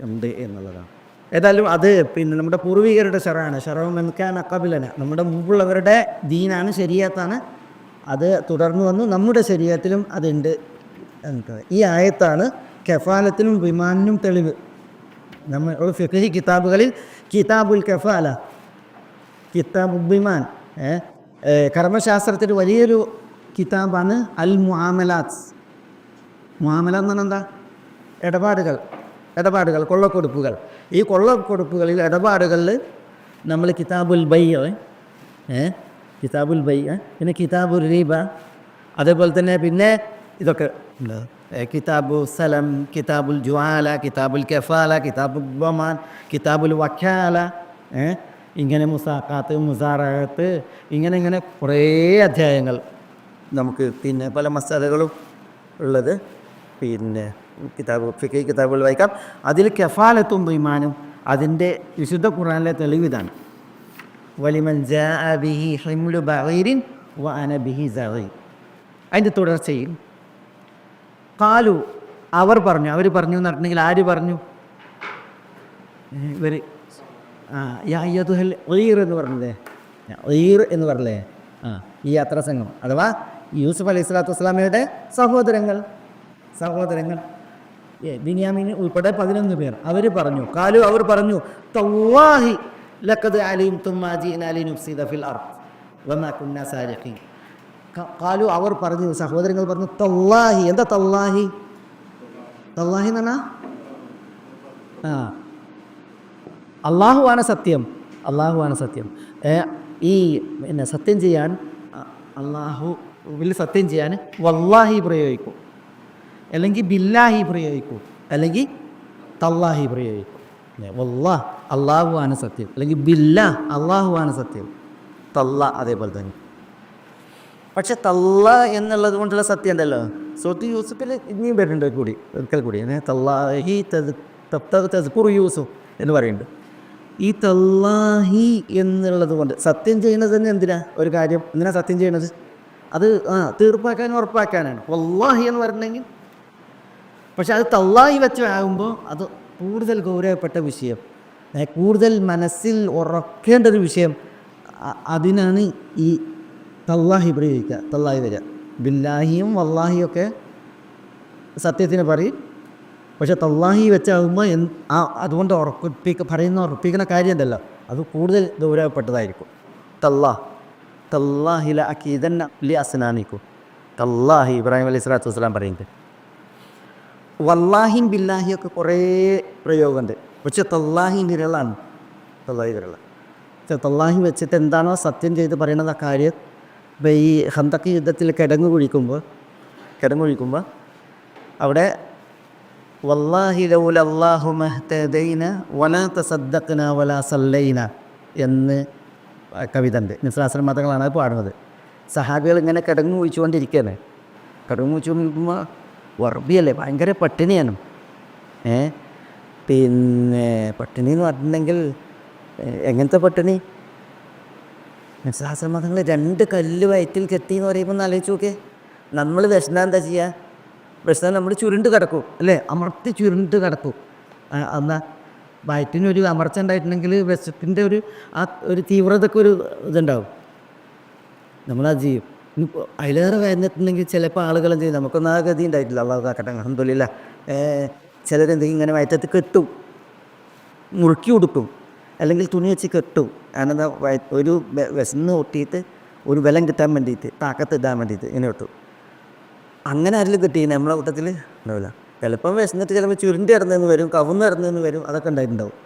ഉണ്ട് എന്നുള്ളതാണ്. ഏതായാലും അത് പിന്നെ നമ്മുടെ പൂർവികരുടെ ഷറാണ്, ഷറവും മെൻക്കാൻ അക്കബിലന, നമ്മുടെ മുമ്പുള്ളവരുടെ ദീനാണ്, ശരീഅത്താണ്. അത് തുടർന്നു വന്നു, നമ്മുടെ ശരീഅത്തിലും അതുണ്ട്. ഈ ആയത്താണ് കഫാലത്തിനും വിമാനിനും തെളിവ്. നമ്മൾ ഫിഖ്ഹി കിതാബുകളിൽ കിതാബുൽ കഫാല, കിതാബുൽ വിമാൻ, കർമ്മശാസ്ത്രത്തിൽ വലിയൊരു കിതാബാണ് അൽ മുആമലാത്ത്. മുആമല എന്ന് പറഞ്ഞാൽ എന്താ? ഇടപാടുകൾ, കൊള്ളക്കൊടുപ്പുകൾ. ഈ കൊള്ളക്കൊടുപ്പുകളിൽ ഇടപാടുകളിൽ നമ്മൾ കിതാബുൽ ബൈ, പിന്നെ കിതാബുൽ റിബ, അതേപോലെ തന്നെ പിന്നെ ഇതൊക്കെ ഉണ്ട്, കിതാബു സലം, കിതാബുൽ ജുആല, കിതാബുൽ കഫാല, കിതാബുൽ ബമാൻ, കിതാബുൽ വക്കാല, ഇങ്ങനെ മുസാഖാത്ത്, മുസാറഹത്ത്, ഇങ്ങനെ കുറേ അധ്യായങ്ങൾ നമുക്ക് പിന്നെ പല മസാലകളും ഉള്ളത് പിന്നെ ഫിഖ്ഹി കിതാബുകൾ വായിക്കാം. അതിൽ കഫാലത്തും ഈമാനും അതിൻ്റെ വിശുദ്ധ ഖുർആനിലെ തെളിവിതാണ്. വലിമൻ ജാഅ ബിഹി ഹിംലു ബഈരിൻ വഅന ബിഹി സഗീർ. അതിൻ്റെ തുടർച്ചയിൽ ഖാലു, അവർ പറഞ്ഞു എന്ന് പറഞ്ഞിട്ടുണ്ടെങ്കിൽ ആര് പറഞ്ഞു? ഇവർ യാ അയ്യതുഹൽ ഈർ എന്ന് പറഞ്ഞതേ, ഈർ എന്ന് പറഞ്ഞേ, ഈ യാത്രാ സംഘം അഥവാ യൂസുഫ് അലൈഹി സ്വലാത്തു വസ്സലാമയുടെ സഹോദരങ്ങൾ ബിന്യാമീൻ ഉൾപ്പെടെ 11 പേർ. അവർ പറഞ്ഞു, ഖാലു അവർ പറഞ്ഞു, തല്ലാഹി ലഖദ് അലിംതും മാ ജീനാ ലിനുഫ്സിദ ഫിൽ അർദ് വമാ കുന്നാ സാരിഖീൻ. ഖാലു അവർ പറഞ്ഞു, സഹോദരങ്ങൾ പറഞ്ഞു, തല്ലാഹി. എന്താ തല്ലാഹി? തല്ലാഹി എന്ന് പറഞ്ഞാൽ അള്ളാഹുവാണ് സത്യം. ഈ പിന്നെ സത്യം ചെയ്യാൻ അള്ളാഹുവിൽ സത്യം ചെയ്യാൻ വല്ലാഹി പ്രയോഗിക്കും, അല്ലെങ്കിൽ ബില്ലാഹി പ്രയോഗിക്കും, അല്ലെങ്കിൽ തല്ലാഹി പ്രയോഗിക്കും. വല്ലാഹ് അള്ളാഹുവാണ് സത്യം, അല്ലെങ്കിൽ ബില്ലാ അള്ളാഹുവാണ് സത്യം, തല്ല അതേപോലെ തന്നെ. പക്ഷെ തള്ള എന്നുള്ളത് കൊണ്ടുള്ള സത്യം ഉണ്ടല്ലോ സൂറത്ത് യൂസുഫിൽ ഇനിയും വരുന്നുണ്ട് കൂടി ഒരിക്കൽ കൂടി തല്ലാഹി തദ്കുറു യൂസുഫ് എന്ന് പറയുന്നുണ്ട്. ഈ തല്ലാഹി എന്നുള്ളത് കൊണ്ട് സത്യം ചെയ്യുന്നത് തന്നെ എന്തിനാ ഒരു കാര്യം എന്തിനാ സത്യം ചെയ്യണത്? അത് തീർപ്പാക്കാനും ഉറപ്പാക്കാനാണ്. വല്ലാഹി എന്ന് പറഞ്ഞെങ്കിൽ പക്ഷെ അത് തല്ലാഹി വെച്ച് ആകുമ്പോൾ അത് കൂടുതൽ ഗൗരവപ്പെട്ട വിഷയം, കൂടുതൽ മനസ്സിൽ ഉറക്കേണ്ട ഒരു വിഷയം. അതിനാണ് ഈ തല്ലാഹി പ്രയോഗിക്കുക. തല്ലാഹി വരിക ബില്ലാഹിയും വല്ലാഹിയും ഒക്കെ സത്യത്തിന് പറയും. പക്ഷെ തല്ലാഹി വെച്ചാകുമ്പോൾ അതുകൊണ്ട് ഉറപ്പിക്കുന്ന കാര്യം ഉണ്ടല്ലോ അത് കൂടുതൽ ഗൗരവപ്പെട്ടതായിരിക്കും. തല്ലാഹില അക്കീദന്ന ലി അസ്നാനിക്കും തല്ലാഹി ഇബ്രാഹിം അലൈഹി സ്വലാത്തു വസ്സലാം പറയുന്നത്. വല്ലാഹിയും ബില്ലാഹിയും ഒക്കെ കുറേ പ്രയോഗമുണ്ട്. പക്ഷെ തല്ലാഹി വിരളാണ്. തല്ലാഹി വിരള തല്ലാഹി വെച്ചിട്ട് എന്താണോ സത്യം ചെയ്ത് പറയുന്നത് ആ കാര്യം. ഇപ്പോൾ ഈ ഖന്തക്ക് യുദ്ധത്തിൽ കിടങ്ങ് കുഴിക്കുമ്പോൾ അവിടെ വല്ലാഹി ലൗലല്ലാഹു മഹ്തദൈന വലാ തസദ്ദഖ്ന വലാ സല്ലൈന എന്ന് കവിത ഉണ്ട്. നിസ്ലാസ്ലം മതങ്ങളാണ് അത് പാടുന്നത്. സഹാബികൾ ഇങ്ങനെ കിടങ്ങ് കുഴിച്ചുകൊണ്ടിരിക്കുകയാണ്. കിടങ്ങ് കുഴിച്ചുകൊണ്ടിരിക്കുമ്പോൾ വർബിയല്ലേ, ഭയങ്കര പട്ടിണിയാണ്. പിന്നെ പട്ടിണി എന്ന് പറഞ്ഞിട്ടുണ്ടെങ്കിൽ എങ്ങനത്തെ പട്ടിണി? നിസ്ലാസ്ലം മതങ്ങൾ 2 കല്ല് വയറ്റിൽ കെട്ടി എന്ന് പറയുമ്പോൾ ഒന്ന് ആലോചിച്ച് നോക്കിയേ. നമ്മൾ വിശന്നാൽ എന്താ ചെയ്യുക? വിശന്നാൽ നമ്മൾ ചുരുണ്ട് കിടക്കും അല്ലേ, അമർത്തി ചുരുണ്ട് കിടക്കും. എന്നാൽ വയറ്റിനൊരു അമർച്ച ഉണ്ടായിട്ടുണ്ടെങ്കിൽ വിശപ്പിൻ്റെ ഒരു തീവ്രതയ്ക്ക് ഒരു ഇതുണ്ടാവും, നമ്മളത് ചെയ്യും. അതിലേറെ വേദനയിട്ടുണ്ടെങ്കിൽ ചിലപ്പോൾ ആളുകൾ എന്ത് ചെയ്യും, നമുക്കൊന്നും ആ ഗതി ഉണ്ടായിട്ടില്ല, അള്ളാഹു കാക്കട്ടെ അൽഹംദുലില്ലാ. ചിലരെന്തെങ്കിലും ഇങ്ങനെ വയറ്റത്ത് കെട്ടും, മുറുക്കി കൊടുക്കും, അല്ലെങ്കിൽ തുണി വെച്ച് കെട്ടും. കാരണം ഒരു വിശന്ന് ഒട്ടിയിട്ട് ഒരു ബലം കിട്ടാൻ വേണ്ടിയിട്ട്, താക്കത്ത് ഇടാൻ വേണ്ടിയിട്ട് ഇങ്ങനെ കെട്ടും. അങ്ങനെ ആരെങ്കിലും കിട്ടി നമ്മളെ കൂട്ടത്തിൽ ഉണ്ടാവില്ല. ചിലപ്പം വിശന്നിട്ട് ചിലപ്പോൾ ചുരുണ്ടി ഇറന്നതെന്ന് വരും, കവുന്ന് ഇറന്നതെന്ന് വരും, അതൊക്കെ ഉണ്ടായിട്ടുണ്ടാവും.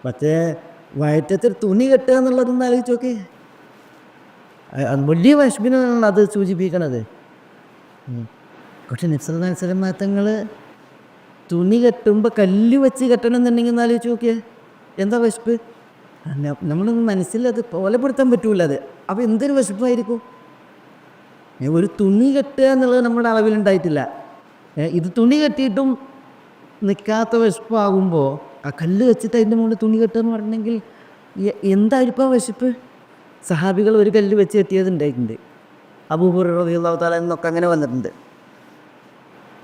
പക്ഷേ വയറ്റത്തിൽ തുണി കെട്ടുക എന്നുള്ളതൊന്ന് ആലോചിച്ച് നോക്കി. വലിയ വിഷമിനാണ് അത് സൂചിപ്പിക്കണത്. പക്ഷെ നബി സല്ലല്ലാഹു അലൈഹി വസല്ലം തങ്ങൾ തുണി കെട്ടുമ്പോൾ കല്ല് വെച്ച് കെട്ടണം എന്നുണ്ടെങ്കിൽ ഒന്ന് ആലോചിച്ച് നോക്കിയേ, എന്താ വിശപ്പ്? നമ്മളൊന്നും മനസ്സിലത് പോലെപ്പെടുത്താൻ പറ്റൂല അത്. അപ്പോൾ എന്തൊരു വിശപ്പായിരിക്കും? ഒരു തുണി കെട്ടുക എന്നുള്ളത് നമ്മുടെ അളവിലുണ്ടായിട്ടില്ല. ഇത് തുണി കെട്ടിയിട്ടും നിൽക്കാത്ത വിശപ്പാകുമ്പോൾ ആ കല്ല് വെച്ചിട്ട് അതിൻ്റെ മുകളിൽ തുണി കെട്ടുക എന്ന് പറഞ്ഞെങ്കിൽ എന്തായിരിക്കും ആ വിശപ്പ്? സഹാബികൾ ഒരു കല്ല് വെച്ച് കെട്ടിയത് ഉണ്ടായിട്ടുണ്ട്. അബൂ ഹുറൈറ റളിയല്ലാഹു തആല എന്നൊക്കെ അങ്ങനെ വന്നിട്ടുണ്ട്.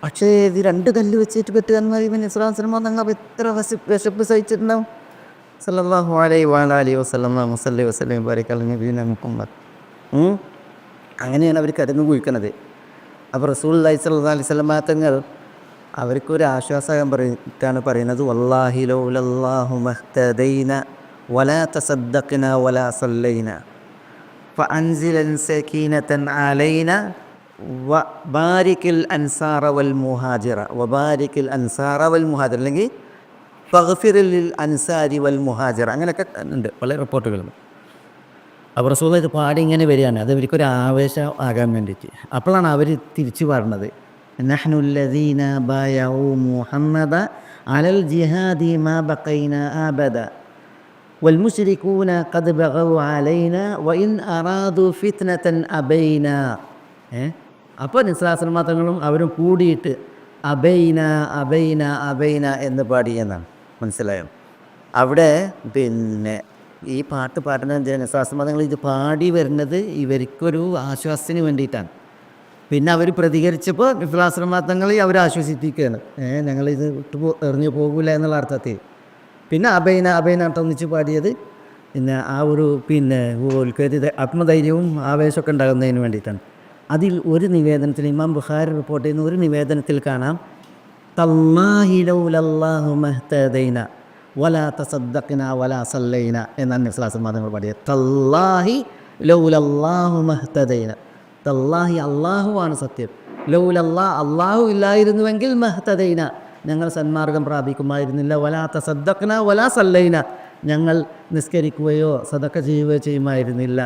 പക്ഷേ ഇത് 2 കല്ല് വെച്ചിട്ട് കെട്ടുക എന്ന് പറയുമ്പോൾ ഇസ്ലാം തങ്ങൾ എത്ര വിശപ്പ് സഹിച്ചിട്ടുണ്ടാവും. സല്ലല്ലാഹു അലൈഹി വഅലിഹി വസല്ലം മുസല്ലി വസല്ലം ബാരിക അലാ നബിയിനാ മുഹമ്മദ്. അങ്ങനെയാണ് അവർ കിടന്നു കുഴിക്കുന്നത്. അപ്പോൾ റസൂലുള്ളാഹി സ്വല്ലല്ലാഹു അലൈഹി വസല്ലം തങ്ങൾ അവർക്കൊരു ആശ്വാസം പറഞ്ഞിട്ടാണ് പറയുന്നത്, വല്ലാഹി ലൗലല്ലാഹു മഹ്തദൈന വലാ തസദ്ദഖ്ന വലാ സല്ലൈന ഫഅൻസിലൻ സകീനതൻ അലൈന വബാരികിൽ അൻസാറ വൽ മുഹാജിറ വബാരികിൽ അൻസാറ വൽ മുഹാജിറ അല്ലെങ്കിൽ ഫഗ്ഫിറിൽ അൻസാരി വൽ മുഹാജിറ, അങ്ങനെയൊക്കെ ഉണ്ട് പല റിപ്പോർട്ടുകളും. അപ്പോൾ റസൂൽ ഇത് പാടി ഇങ്ങനെ വരികയാണ്. അത് അവർക്കൊരു ആവേശം ആകാൻ വേണ്ടിയിട്ട്. അപ്പോഴാണ് അവർ തിരിച്ചു പറഞ്ഞത്, നഹ്നുല്ലദീന ബയഉ മുഹമ്മദ അലൽ ജിഹാദി മാ ബഖൈന അബദ വൽ മുശ്രികൂന ഖദ് ബഗൗ അലൈന വഇൻ അറാദു ഫിത്നതൻ അബൈന. അപ്പോൾ നിസ്ലാസ്ലം തങ്ങളും അവരും കൂടിയിട്ട് അബൈന അബൈന അബൈന എന്ന് പാടി എന്നാണ്. മനസ്സിലായോ? അവിടെ പിന്നെ ഈ പാട്ട് പാടുന്നത് നിസ്ലാസ്ലം ഇത് പാടി വരുന്നത് ഇവർക്കൊരു ആശ്വാസത്തിന് വേണ്ടിയിട്ടാണ്. പിന്നെ അവർ പ്രതികരിച്ചപ്പോൾ നിസ്ലാസ്ലം അവർ ആശ്വസിപ്പിക്കുകയാണ്, ഞങ്ങളിത് എറിഞ്ഞു പോകില്ല എന്നുള്ള അർത്ഥത്തിൽ. പിന്നെ അബൈന അബൈന ഒന്നിച്ച് പാടിയത് പിന്നെ ആ ഒരു ആത്മധൈര്യവും ആവേശമൊക്കെ ഉണ്ടാകുന്നതിന് വേണ്ടിയിട്ടാണ്. അതിൽ ഒരു നിവേദനത്തിൽ ഇമാം ബുഖാരി റിപ്പോർട്ട് ചെയ്യുന്ന ഒരു നിവേദനത്തിൽ കാണാം, തല്ലാഹി ലൗലല്ലാഹു മഹ്തദൈന വലാ തസദ്ദഖ്ന വലാ സല്ലൈന എന്നാണ് നബി സ്വല്ലല്ലാഹു അലൈഹി വസല്ലം പാടിയത്. തല്ലാഹി ലൗലല്ലാഹു മഹ്തദൈന, തല്ലാഹി അള്ളാഹുവാണ് സത്യം, ലൗലല്ലാഹ് അള്ളാഹു ഇല്ലായിരുന്നുവെങ്കിൽ മഹ്തദൈന ഞങ്ങൾ സന്മാർഗം പ്രാപിക്കുമായിരുന്നില്ല, വലാ തസദ്ദഖ്ന വലാ സല്ലൈന ഞങ്ങൾ നിസ്കരിക്കുകയോ സദഖ ചെയ്യുകയോ ചെയ്യുമായിരുന്നില്ല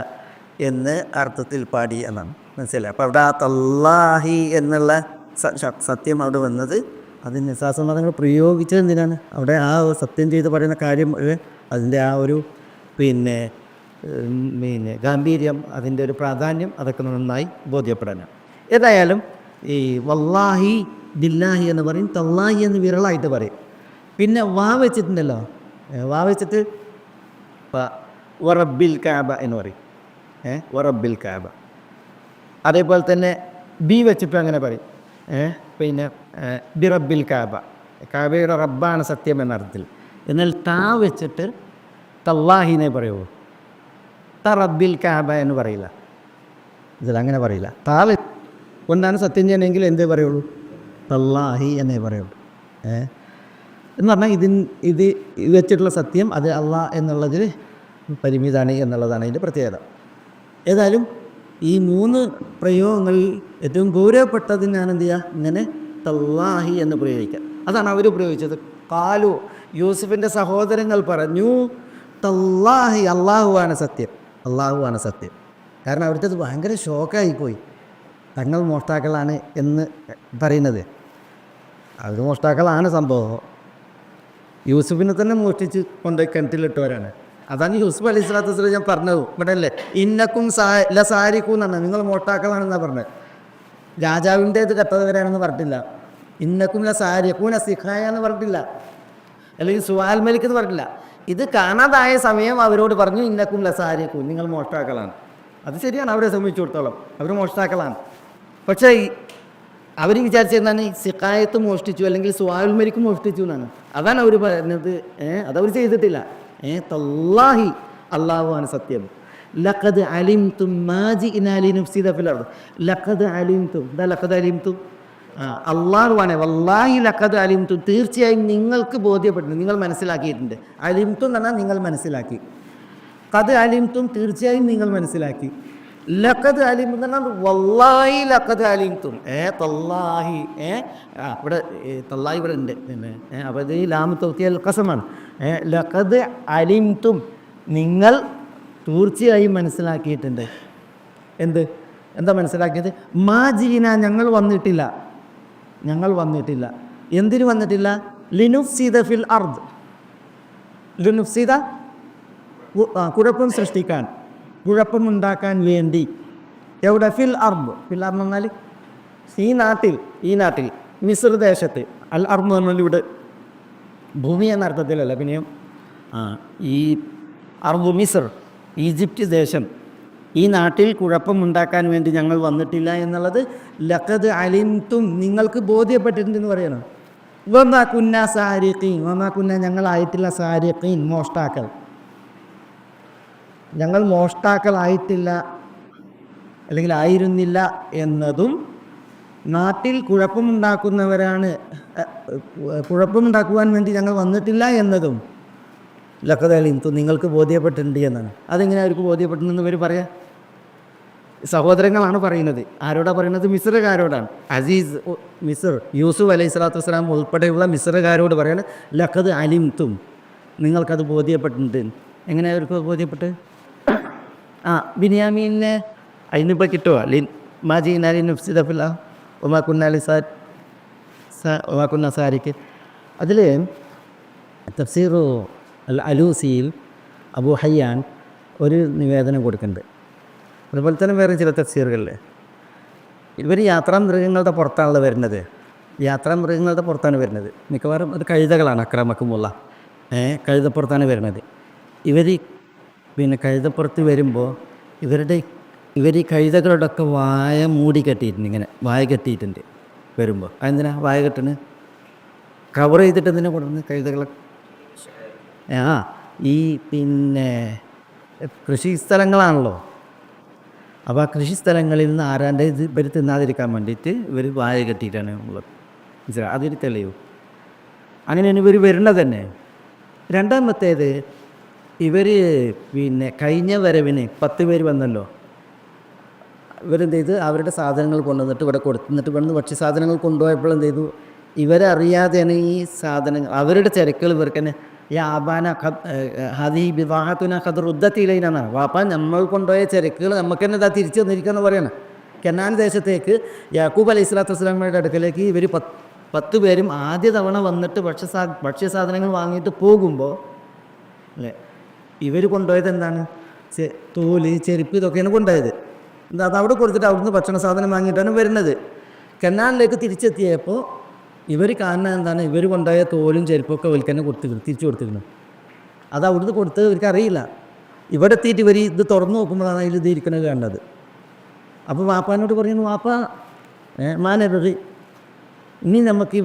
എന്ന് അർത്ഥത്തിൽ പാടി എന്നാണ്. മനസ്സിലായി? അപ്പോൾ അവിടെ ആ തല്ലാഹി എന്നുള്ള സത്യം അവിടെ വന്നത് അത് നിസ്ലാസ്ലം തങ്ങൾ പ്രയോഗിച്ചത് എന്തിനാണ്? അവിടെ ആ സത്യം ചെയ്ത് പറയുന്ന കാര്യം അതിൻ്റെ ആ ഒരു പിന്നെ ഗാംഭീര്യം, അതിൻ്റെ ഒരു പ്രാധാന്യം അതൊക്കെ നന്നായി ബോധ്യപ്പെടാനാണ്. ഏതായാലും ഈ വല്ലാഹി ബില്ലാഹി എന്ന് പറയും, തല്ലാഹി എന്ന് വിരളായിട്ട് പറയും. പിന്നെ വാ വെച്ചിട്ടുണ്ടല്ലോ, വാ വെച്ചിട്ട് വറബ്ബിൽ കാബ എന്ന് പറയും. വറബ്ബിൽ കാബ. അതേപോലെ തന്നെ ബി വെച്ചിട്ട് അങ്ങനെ പറയും. പിന്നെ ബിറബ്ബിൽ കാബ, കാബയുടെ റബ്ബാണ് സത്യം എന്ന അർത്ഥത്തിൽ. എന്നാൽ താ വെച്ചിട്ട് തല്ലാഹിനെ പറയുമോ? റബ്ബിൽ കാബ എന്ന് പറയില്ല, ഇതിലങ്ങനെ പറയില്ല. താ കൊണ്ടാണ് സത്യം ചെയ്യണമെങ്കിൽ എന്തേ പറയുള്ളൂ? തല്ലാഹി എന്നേ പറയുള്ളൂ. എന്ന് പറഞ്ഞാൽ ഇത് വെച്ചിട്ടുള്ള സത്യം അത് അള്ളാഹ് എന്നുള്ളതിൽ പരിമിതമാണ് എന്നുള്ളതാണ് അതിൻ്റെ പ്രത്യേകത. ഏതായാലും ഈ 3 പ്രയോഗങ്ങളിൽ ഏറ്റവും ഗൗരവപ്പെട്ടതിനാണ് എന്ത് ചെയ്യുക, ഇങ്ങനെ തല്ലാഹി എന്ന് പ്രയോഗിക്കുക. അതാണ് അവർ പ്രയോഗിച്ചത്. കാലു, യൂസുഫിൻ്റെ സഹോദരങ്ങൾ പറഞ്ഞു, തല്ലാഹി, അള്ളാഹുവാണ് സത്യം, അള്ളാഹുവാണ് സത്യം. കാരണം അവർക്കത് ഭയങ്കര ഷോക്കായിപ്പോയി, തങ്ങൾ മോഷ്ടാക്കളാണ് എന്ന് പറയുന്നത്. അവർ മോഷ്ടാക്കളാണ് സംഭവം. യൂസുഫിനെ തന്നെ മോഷ്ടിച്ച് കൊണ്ടുപോയി കിണറ്റിലിട്ടവരാണ്. അതാണ് യൂസുഫ് അലൈഹി സ്വലാത്തു വസ്സലാം ഞാൻ പറഞ്ഞത് ഇവിടെ അല്ലേ, ഇന്നക്കും സാരിക്കൂന്നാണ്, നിങ്ങൾ മോഷ്ടാക്കളാണെന്നാണ് പറഞ്ഞത്. രാജാവിൻ്റേത് കത്തവരാണെന്ന് പറഞ്ഞിട്ടില്ല. ഇന്നക്കും സാരിക്കൂന സിഖായ എന്ന് പറഞ്ഞിട്ടില്ല, അല്ലെങ്കിൽ സുഹാൽ മലിക് എന്ന് പറഞ്ഞിട്ടില്ല. ഇത് കാണാതായ സമയം അവരോട് പറഞ്ഞു ഇന്നക്കും സാരിക്കൂൻ, നിങ്ങൾ മോഷ്ടാക്കളാണ്. അത് ശരിയാണ്, അവരെ സംബന്ധിച്ചിടത്തോളം അവർ മോഷ്ടാക്കളാണ്. പക്ഷേ അവർ വിചാരിച്ചെന്താണ്, സിഖായത്ത് മോഷ്ടിച്ചു അല്ലെങ്കിൽ സുഹാൽ മലിക്ക് മോഷ്ടിച്ചു എന്നാണ്. അതാണ് അവർ പറഞ്ഞത്. അതവർ ചെയ്തിട്ടില്ല. തല്ലാഹി, അള്ളാഹുവാണ് സത്യം. ലഖദ് അലിംതും മാ ജിഇനാ ലിനുഫ്സിദ ഫിൽ അർദ്. ലഖദ് അലിംതും, ദാ ലഖദ് അലിംതും, അള്ളാഹുവാണ്. വല്ലാഹി ലഖദ് അലിംതും, തീർച്ചയായും നിങ്ങൾക്ക് ബോധ്യപ്പെട്ടിട്ടുണ്ട്, നിങ്ങൾ മനസ്സിലാക്കിയിട്ടുണ്ട്. അലിംതും എന്ന് പറഞ്ഞാൽ നിങ്ങൾ മനസ്സിലാക്കി. ഖദ് അലിംതും, തീർച്ചയായും നിങ്ങൾ മനസ്സിലാക്കി. ലഖദ് അലിംതും എന്ന് പറഞ്ഞാൽ വല്ലാഹി ലഖദ് അലിംതും. തല്ലാഹി, ഇവിടെ തല്ലാഹി ഇവിടെ ഉണ്ട്. അപ്പോൾ ഇത് ലാമു തൗക്കിയൽ ഖസമാണ്. ലഖദ് അലിംതും, നിങ്ങൾ തീർച്ചയായും മനസ്സിലാക്കിയിട്ടുണ്ട്. എന്താ മനസ്സിലാക്കിയത്? മാ ജീന, ഞങ്ങൾ വന്നിട്ടില്ല, ഞങ്ങൾ വന്നിട്ടില്ല. എന്തിനു വന്നിട്ടില്ല? ലിനുഫ്സിദ ഫിൽ അർദ്. ലിനുഫ്സിദ, കുഴപ്പം സൃഷ്ടിക്കാൻ, കുഴപ്പമുണ്ടാക്കാൻ വേണ്ടി. എവിടെ? ഫിൽ അർദ്. ഫിൽ അർദ് എന്നാൽ ഈ നാട്ടിൽ മിസ്ർ ദേശത്ത്. അൽ അർദ് എന്ന് പറഞ്ഞാൽ ഇവിടെ ഭൂമി എന്ന അർത്ഥത്തിലല്ല, പിന്നെയും ഈ അർദ് മിസ്ർ, ഈജിപ്റ്റ് ദേശം, ഈ നാട്ടിൽ കുഴപ്പമുണ്ടാക്കാൻ വേണ്ടി ഞങ്ങൾ വന്നിട്ടില്ല എന്നുള്ളത് ലഖദ് അലിംതും, നിങ്ങൾക്ക് ബോധ്യപ്പെട്ടിട്ടുണ്ടെന്ന് പറയണം. വമാ കുന്ന സാരിഖീൻ, വമാ കുന്ന, ഞങ്ങളായിട്ടില്ല, സാരിഖീൻ, മോഷ്ടാക്കൾ, ഞങ്ങൾ മോഷ്ടാക്കളായിട്ടില്ല അല്ലെങ്കിൽ ആയിരുന്നില്ല എന്നതും, നാട്ടിൽ കുഴപ്പമുണ്ടാക്കുന്നവരാണ്, കുഴപ്പമുണ്ടാക്കുവാൻ വേണ്ടി ഞങ്ങൾ വന്നിട്ടില്ല എന്നതും ലഖദ് അലിംതും, നിങ്ങൾക്ക് ബോധ്യപ്പെട്ടിട്ടുണ്ട് എന്നാണ്. അതെങ്ങനെ അവർക്ക് ബോധ്യപ്പെട്ടിട്ടുണ്ടെന്ന് ഇവർ പറയാം? സഹോദരങ്ങളാണ് പറയുന്നത്. ആരോടാണ് പറയുന്നത്? മിസ്രകാരോടാണ്. അസീസ് മിസ്ർ, യൂസുഫ് അലൈഹി സ്വലാത്തു വസ്സലാം ഉൾപ്പെടെയുള്ള മിസ്രകാരോട് പറയാണ് ലഖദ് അലിംതും, നിങ്ങൾക്കത് ബോധ്യപ്പെട്ടിട്ടുണ്ട്. എങ്ങനെ അവർക്ക് ബോധ്യപ്പെട്ട്? ബിനിയാമീനെ അതിനിപ്പോൾ കിട്ടുമോ? മാജീന ലിനുഫ്സിദ ഫിൽ അർദ് വമാ കുന്ന സാരിക്ക്. അതിൽ തഫ്സീറു അൽ അലൂസിയിൽ അബൂ ഹയ്യാൻ ഒരു നിവേദനം കൊടുക്കുന്നുണ്ട്. അതുപോലെ തന്നെ വേറെ ചില തഫ്സീറുകളിൽ ഇവർ യാത്രാമൃഗങ്ങളുടെ പുറത്താണല്ലോ വരുന്നത്. യാത്രാമൃഗങ്ങളുടെ പുറത്താണ് വരുന്നത്. മിക്കവാറും അത് കഴുതകളാണ്, അക്രമക്കുമുള്ള കഴുതപ്പുറത്താണ് വരുന്നത്. ഇവർ പിന്നെ കഴുതപ്പുറത്ത് വരുമ്പോൾ ഇവർ ഈ കഴുതകളുടെയൊക്കെ വായ മൂടി കെട്ടിയിട്ടുണ്ട്, ഇങ്ങനെ വായ കെട്ടിയിട്ടുണ്ട് വരുമ്പോൾ. അതെന്തിനാ വായ കെട്ടണ്? കവർ ചെയ്തിട്ട് എന്തിനാ കൊടുക്കുന്നത് കഴുതകളെ? ഈ പിന്നെ കൃഷി സ്ഥലങ്ങളാണല്ലോ, അപ്പോൾ ആ കൃഷി സ്ഥലങ്ങളിൽ നിന്ന് ആരാൻ്റെ ഇത് ഇവർ തിന്നാതിരിക്കാൻ വേണ്ടിയിട്ട് ഇവർ വായ കെട്ടിയിട്ടാണ് ഉള്ളത്. മനസ്സിലായി? അതൊരു തെളിയോ? അങ്ങനെയാണ് ഇവർ വരുന്നത് തന്നെ. രണ്ടാമത്തേത്, ഇവർ പിന്നെ കഴിഞ്ഞ വരവിന് 10 പേര് വന്നല്ലോ. ഇവരെന്ത് ചെയ്ത് അവരുടെ സാധനങ്ങൾ കൊണ്ടുവന്നിട്ട് ഇവിടെ കൊടുത്തിട്ട് ഇവിടുന്ന് ഭക്ഷ്യസാധനങ്ങൾ കൊണ്ടുപോയപ്പോൾ എന്ത് ചെയ്തു? ഇവരറിയാതെയാണ് ഈ സാധനങ്ങൾ, അവരുടെ ചരക്കുകൾ ഇവർക്ക് തന്നെ ഈ ആബാന ഹദി വിവാഹത്തുന ഖദറുദ്ദത്തിയിലാണ്. വാപ്പ നമ്മൾ കൊണ്ടുപോയ ചരക്കുകൾ നമുക്ക് തന്നെ ഇതാ തിരിച്ചു തന്നിരിക്കുകയെന്ന് പറയണം. കനാൻ ദേശത്തേക്ക് യാക്കൂബ് അലൈഹി സ്വലാത്തു വസ്സലാമയുടെ അടുക്കലേക്ക് ഇവർ 10 പേരും ആദ്യ തവണ വന്നിട്ട് ഭക്ഷ്യസാധനങ്ങൾ വാങ്ങിയിട്ട് പോകുമ്പോൾ അല്ലേ, ഇവർ കൊണ്ടുപോയത് എന്താണ്? തോല്, ചെരുപ്പ് ഇതൊക്കെയാണ് കൊണ്ടുപോയത്. എന്താ അത് അവിടെ കൊടുത്തിട്ട് അവിടുന്ന് ഭക്ഷണ സാധനം വാങ്ങിയിട്ടാണ് വരുന്നത്. കനാലിലേക്ക് തിരിച്ചെത്തിയപ്പോൾ ഇവർ കാണുന്ന എന്താണ്, ഇവർ കൊണ്ടുപോയ തോലും ചെരുപ്പൊക്കെ ഇവർക്ക് തന്നെ തിരിച്ചു കൊടുത്തിരുന്നു. അത് അവിടുന്ന് കൊടുത്തത് ഇവർക്ക് അറിയില്ല. ഇവിടെ എത്തിയിട്ട് ഇവർ ഇത് തുറന്നു നോക്കുമ്പോഴാണ് അതിൽ ഇത് ഇരിക്കുന്നത് കണ്ടത്. അപ്പോൾ വാപ്പാനോട് പറയുന്നു, വാപ്പ മാനവറി ഇനി നമുക്ക്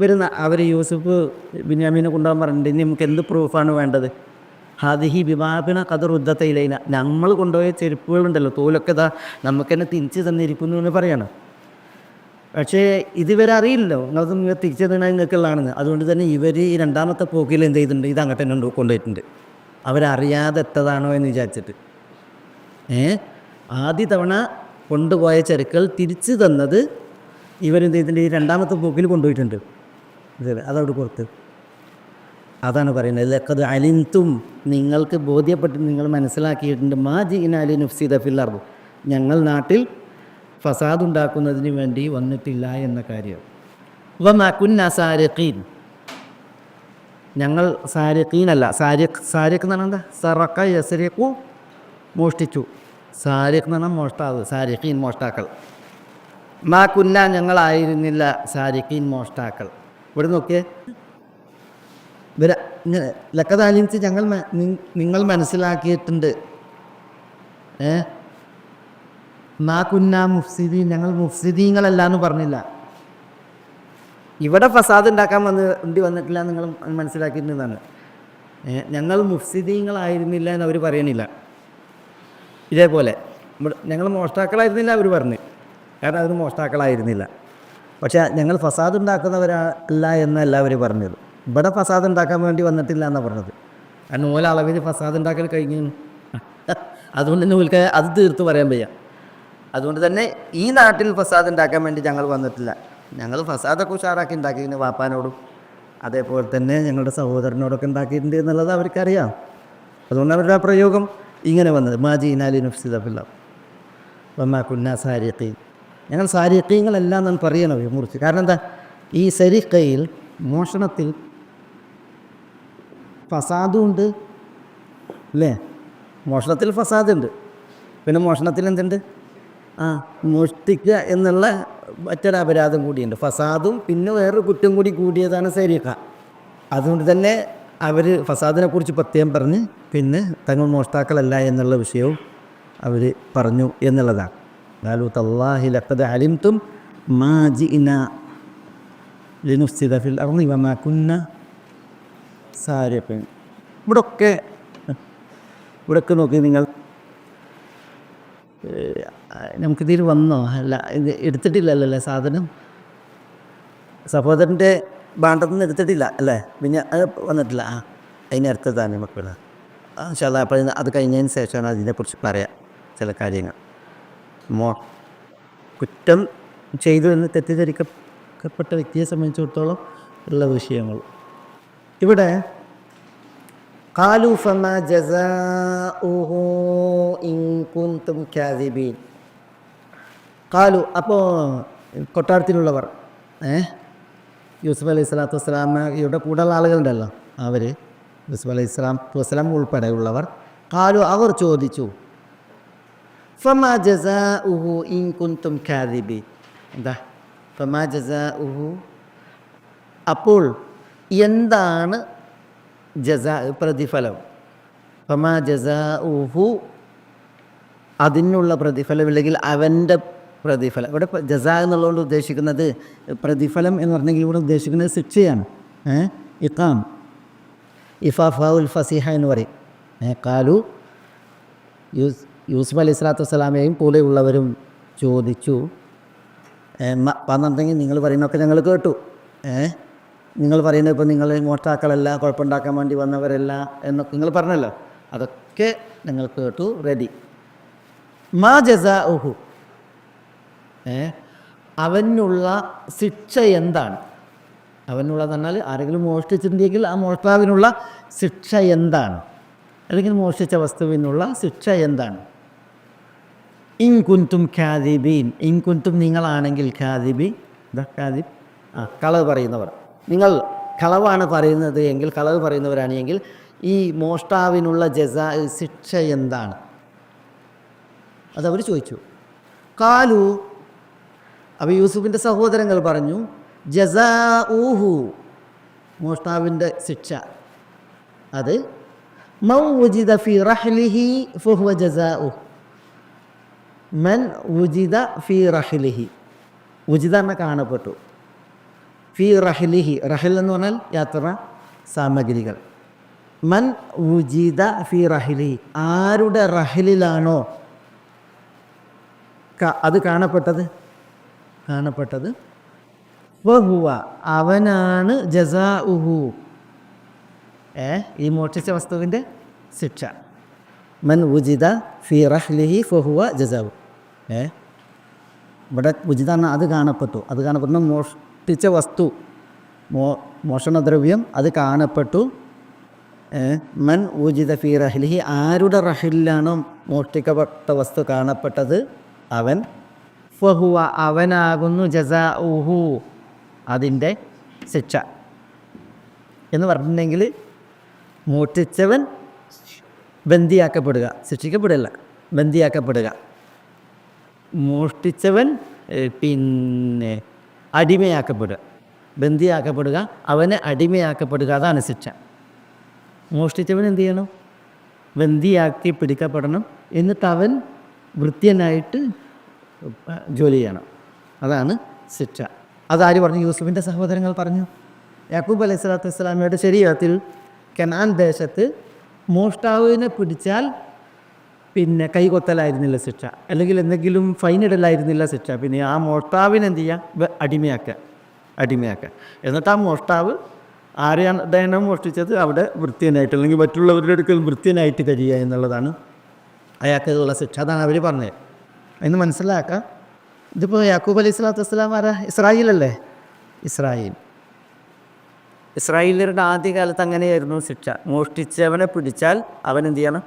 അവർ യൂസുഫ് ബിന്യാമീനെ കൊണ്ടുപോകാൻ പറഞ്ഞിട്ടുണ്ട്, ഇനി നമുക്ക് എന്ത് പ്രൂഫാണ് വേണ്ടത്? ഹാദിഹി ബിബാബിന കതറുദ്ധത്തയിലൈന, നമ്മൾ കൊണ്ടുപോയ ചെരുപ്പുകളുണ്ടല്ലോ, തോലൊക്കെ ഇതാ നമുക്ക് തന്നെ തിരിച്ച് തന്നിരിക്കുന്നു എന്ന് പറയണം. പക്ഷേ ഇതുവരെ അറിയില്ലല്ലോ നിങ്ങളത് തിരിച്ചു തന്നാൽ നിങ്ങൾക്കുള്ളതാണെന്ന്. അതുകൊണ്ട് തന്നെ ഇവർ ഈ രണ്ടാമത്തെ പോക്കിൽ എന്ത് ചെയ്തിട്ടുണ്ട്, ഇത് അങ്ങോട്ട് തന്നെ കൊണ്ടുപോയിട്ടുണ്ട്. അവരറിയാതെ എത്തതാണോ എന്ന് വിചാരിച്ചിട്ട്. ആദ്യ തവണ കൊണ്ടുപോയ ചെരുക്കൾ തിരിച്ചു തന്നത് ഇവരെന്ത് ചെയ്തിട്ടുണ്ട്, ഈ രണ്ടാമത്തെ പോക്കിൽ കൊണ്ടുപോയിട്ടുണ്ട്. അതവിടെ പുറത്ത്. അതാണ് പറയുന്നത്, ലഖദ് അലിൻതും, നിങ്ങൾക്ക് ബോധ്യപ്പെട്ട് നിങ്ങൾ മനസ്സിലാക്കിയിട്ടുണ്ട്, മാ ജിഇനാ ലിനുഫ്സിദ ഫിൽ അർദ്, ഞങ്ങൾ നാട്ടിൽ ഫസാദ് ഉണ്ടാക്കുന്നതിന് വേണ്ടി വന്നിട്ടില്ല എന്ന കാര്യം. വമാ കുന്നാ സാരിഖീൻ, ഞങ്ങൾ സാരിഖീനല്ല. സാരിഖ് എന്ന് പറഞ്ഞാൽ എന്താ? സറഖ യസ്രിഖു, മോഷ്ടിച്ചു. സാരിഖ് എന്ന് പറഞ്ഞാൽ മോഷ്ടാവ്, സാരിഖീൻ മോഷ്ടാക്കൾ. മാ കുന്ന, ഞങ്ങളായിരുന്നില്ല സാരിഖീൻ മോഷ്ടാക്കൾ. ഇവിടെ നോക്കിയേ, ഇവരെ ഇങ്ങനെ ലക്കതാലിൻസ് നിങ്ങൾ മനസ്സിലാക്കിയിട്ടുണ്ട്. മാ കുന്ന മുഫ്സിദീൻ, ഞങ്ങൾ മുഫ്സിദീങ്ങളല്ല എന്ന് പറഞ്ഞില്ല. ഇവിടെ ഫസാദ് ഉണ്ടാക്കാൻ വന്നിട്ടില്ല നിങ്ങൾ മനസ്സിലാക്കിയിട്ടുണ്ടെന്നാണ്. ഞങ്ങൾ മുഫ്സിദീങ്ങളായിരുന്നില്ല എന്ന് അവർ പറയണില്ല. ഇതേപോലെ ഞങ്ങൾ മോഷ്ടാക്കളായിരുന്നില്ല അവർ പറഞ്ഞു, കാരണം അവർ മോഷ്ടാക്കളായിരുന്നില്ല. പക്ഷേ ഞങ്ങൾ ഫസാദ് ഉണ്ടാക്കുന്നവരല്ല എന്നല്ല അവർ പറഞ്ഞത്. ഇവിടെ ഫസാദ് ഉണ്ടാക്കാൻ വേണ്ടി വന്നിട്ടില്ല എന്നാണ് പറഞ്ഞത്. കാരണം ഓല അളവിൽ ഫസാദ് ഉണ്ടാക്കൽ കഴിഞ്ഞു. അതുകൊണ്ട് തന്നെ ഓൽക്ക് അത് തീർത്ത് പറയാൻ വയ്യ. അതുകൊണ്ട് തന്നെ ഈ നാട്ടിൽ ഫസാദ് ഉണ്ടാക്കാൻ വേണ്ടി ഞങ്ങൾ വന്നിട്ടില്ല. ഞങ്ങൾ ഫസാദൊക്കെ ഉഷാറാക്കി ഉണ്ടാക്കിയിരുന്നു, വാപ്പാനോടും അതേപോലെ തന്നെ ഞങ്ങളുടെ സഹോദരനോടൊക്കെ ഉണ്ടാക്കിയിട്ടുണ്ട് എന്നുള്ളത് അവർക്കറിയാം. അതുകൊണ്ട് അവരുടെ ആ പ്രയോഗം ഇങ്ങനെ വന്നത്, മാ ജിഇനാ ലിനുഫ്സിദ ഫിൽ അർദ് വമാ കുന്നാ സാരിഖീൻ, ഞങ്ങൾ സാരിഖീങ്ങളെല്ലാം എന്നാണ് പറയണത് മുറിച്ച്. കാരണം എന്താ, ഈ സരിഖയിൽ മോഷണത്തിൽ ഫസാദും ഉണ്ട് അല്ലേ? മോഷണത്തിൽ ഫസാദുണ്ട്, പിന്നെ മോഷണത്തിൽ എന്തുണ്ട്? മോഷ്ടിക്കുക എന്നുള്ള മറ്റൊരു അപരാധം കൂടിയുണ്ട്. ഫസാദും പിന്നെ വേറൊരു കുറ്റം കൂടി കൂടിയതാണ് സരിഖ. അതുകൊണ്ട് തന്നെ അവർ ഫസാദിനെക്കുറിച്ച് പ്രത്യേകം പറഞ്ഞ് പിന്നെ തങ്ങൾ മോഷ്ടാക്കളല്ല എന്നുള്ള വിഷയവും അവർ പറഞ്ഞു എന്നുള്ളതാണ്. ഖാലൂ തല്ലാഹി ലഖദ് അലിംതും മാ ജിഇനാ ലിനുഫ്സിദ ഫിൽ അർദി വമാ കുന്ന സാരിഖീൻ. ഇവിടെയൊക്കെ നോക്കി നിങ്ങൾ, നമുക്കിതിൽ വന്നോ? അല്ല, ഇത് എടുത്തിട്ടില്ലല്ലേ സാധനം, സഹോദരൻ്റെ ഭാണ്ഡത്തിൽ നിന്ന് എടുത്തിട്ടില്ല അല്ലേ? പിന്നെ അത് വന്നിട്ടില്ല. അതിനടുത്തതാണ് മക്കളെ. ഇൻഷാ അല്ലാഹ്. അപ്പോൾ അത് കഴിഞ്ഞതിന് ശേഷമാണ് അതിനെക്കുറിച്ച് പറയാം ചില കാര്യങ്ങൾ. കുറ്റം ചെയ്തു എന്ന് തെറ്റിദ്ധരിക്കപ്പെട്ട വ്യക്തിയെ സംബന്ധിച്ചിടത്തോളം ഉള്ള വിഷയങ്ങൾ. ഇവിടെ ഖാലൂ ഫമാ ജസാഉഹു ഇൻ കുൻതും കാദിബീൻ. ഖാലു, അപ്പോൾ കൊട്ടാരത്തിലുള്ളവർ, യൂസുഫ് അലൈഹി സ്വലാത്തു വസ്സലാമയുടെ കൂടെയുള്ള ആളുകളുണ്ടല്ലോ, അവർ യൂസുഫ് അലൈഹി സ്വലാത്തു വസ്സലാം ഉൾപ്പെടെയുള്ളവർ, ഖാലു അവർ ചോദിച്ചു, ഫമാ ജസാഉഹു ഇൻ കുൻതും കാദിബീൻ. എന്താ ഫമാ ജസാഉഹു, അപ്പോൾ എന്താണ് ജസാ, പ്രതിഫലം? ഫമാ ജസാഉഹു, അതിനുള്ള പ്രതിഫലം, ഇല്ലെങ്കിൽ അവൻ്റെ പ്രതിഫലം. ഇവിടെ ജസാ എന്നുള്ളതുകൊണ്ട് ഉദ്ദേശിക്കുന്നത് പ്രതിഫലം എന്ന് പറഞ്ഞെങ്കിൽ ഇവിടെ ഉദ്ദേശിക്കുന്നത് ശിക്ഷയാണ്. ഇഖാം, ഇഫാഫാഉൽ ഫസീഹ എന്ന് പറയും. ഖാലു, യൂസുഫ് അലൈഹി സ്വലാത്തു വസ്സലാമയും പോലെയുള്ളവരും ചോദിച്ചു, പറഞ്ഞിട്ടുണ്ടെങ്കിൽ നിങ്ങൾ പറയുന്നതൊക്കെ ഞങ്ങൾ കേട്ടു. നിങ്ങൾ പറയുന്നത് ഇപ്പോൾ നിങ്ങൾ മോഷ്ടാക്കളല്ല, കുഴപ്പമുണ്ടാക്കാൻ വേണ്ടി വന്നവരല്ല എന്നൊക്കെ നിങ്ങൾ പറഞ്ഞല്ലോ, അതൊക്കെ ഞങ്ങൾ കേട്ടു, റെഡി. മാ ജസാഉഹു, അവനുള്ള ശിക്ഷ എന്താണ്? അവനുള്ളതെന്ന് പറഞ്ഞാൽ ആരെങ്കിലും മോഷ്ടിച്ചിട്ടുണ്ടെങ്കിൽ ആ മോഷ്ടാവിനുള്ള ശിക്ഷ എന്താണ്, അല്ലെങ്കിൽ മോഷ്ടിച്ച വസ്തുവിനുള്ള ശിക്ഷ എന്താണ്? ഇൻ കുൻതും കാദിബീൻ, ഇൻ കുൻതും നിങ്ങളാണെങ്കിൽ, കാദിബീൻ കാദിബ് കളവ് പറയുന്നവർ, നിങ്ങൾ കളവാണ് പറയുന്നത് എങ്കിൽ, കളവ് പറയുന്നവരാണെങ്കിൽ ഈ മോഷ്ടാവിനുള്ള ജസാ ശിക്ഷ എന്താണ്? അതവർ ചോദിച്ചു. കാലു, അപ്പോൾ യൂസുഫിൻ്റെ സഹോദരങ്ങൾ പറഞ്ഞു, ജസാഊഹു, മോഷ്ടാവിൻ്റെ ശിക്ഷ അത് മൻ വുജിദ ഫി റഹ്ലിഹി ഫഹുവ ജസാഉഹു. മൻ വുജിദ ഫി റഹ്ലിഹി, വുജിദ എന്ന കാണപ്പെട്ടു, ഫി റഹ്ലിഹി, റഹൽ എന്ന് പറഞ്ഞാൽ യാത്ര സാമഗ്രികൾ. മൻ വുജിദ ഫി റഹ്ലിഹി, ആരുടെ റഹലിലാണോ അത് കാണപ്പെട്ടത് വഹുവ, അവനാണ് ജസാഉഹു, ഈ മോഷ്ടിച്ച വസ്തുവിൻ്റെ ശിക്ഷ. മൻ വുജിദ ഫി റഹ്ലിഹി ഫഹുവ ജസാഉ. ഇവിടെ വുജിദ എന്നാൽ അത് കാണപ്പെട്ടു, മോഷ്ടിച്ച വസ്തു, മോഷണദ്രവ്യം അത് കാണപ്പെട്ടു. മൻ വുജിദ ഫി റഹ്ലിഹി, ആരുടെ റഹലിലാണോ മോഷ്ടിക്കപ്പെട്ട വസ്തു കാണപ്പെട്ടത് അവൻ, ഫഹുവ, അവനാകുന്നു ജസാഉഹു, അതിൻ്റെ ശിക്ഷ. എന്ന് പറഞ്ഞിട്ടുണ്ടെങ്കിൽ മോഷ്ടിച്ചവൻ ബന്ദിയാക്കപ്പെടുക, ശിക്ഷിക്കപ്പെടുകയല്ല, ബന്ദിയാക്കപ്പെടുക. മോഷ്ടിച്ചവൻ പിന്നെ അടിമയാക്കപ്പെടുക, ബന്ദിയാക്കപ്പെടുക, അവന് അടിമയാക്കപ്പെടുക, അതാണ് ശിക്ഷ. മോഷ്ടിച്ചവൻ എന്ത് ചെയ്യണം? ബന്ദിയാക്കി പിടിക്കപ്പെടണം. എന്നിട്ട് അവൻ വൃത്യനായിട്ട് ജോലി ചെയ്യണം, അതാണ് ശിക്ഷ. അതാര് പറഞ്ഞു? യൂസുഫിൻ്റെ സഹോദരങ്ങൾ പറഞ്ഞു. യാക്കൂബ് അലൈഹി സ്വലാത്തു വസ്സലാമയുടെ ശരീഅത്തിൽ കനാൻ ദേശത്ത് മോഷ്ടാവിനെ പിടിച്ചാൽ പിന്നെ കൈകൊത്തലായിരുന്നില്ല ശിക്ഷ, അല്ലെങ്കിൽ എന്തെങ്കിലും ഫൈനിടലായിരുന്നില്ല ശിക്ഷ. പിന്നെ ആ മോഷ്ടാവിനെ എന്ത് ചെയ്യുക? അടിമയാക്കുക. എന്നിട്ട് ആ മോഷ്ടാവ് ആരെയാണ് മോഷ്ടിച്ചത് അവിടെ വൃത്യനായിട്ട്, അല്ലെങ്കിൽ മറ്റുള്ളവരുടെ അടുക്കൽ വൃത്യനായിട്ട് കഴിയുക എന്നുള്ളതാണ് അയാൾക്കുള്ള ശിക്ഷ. അതാണ് അവർ പറഞ്ഞത്. എന്ന് മനസ്സിലാക്കാം. ഇതിപ്പോൾ യാക്കൂബ് അലൈഹി സ്വലാത്തു വസ്സലാം ആരാ? ഇസ്രായേലല്ലേ? ഇസ്രായേലരുടെ ആദ്യകാലത്ത് അങ്ങനെയായിരുന്നു ശിക്ഷ. മോഷ്ടിച്ചവനെ പിടിച്ചാൽ അവൻ എന്ത് ചെയ്യണം?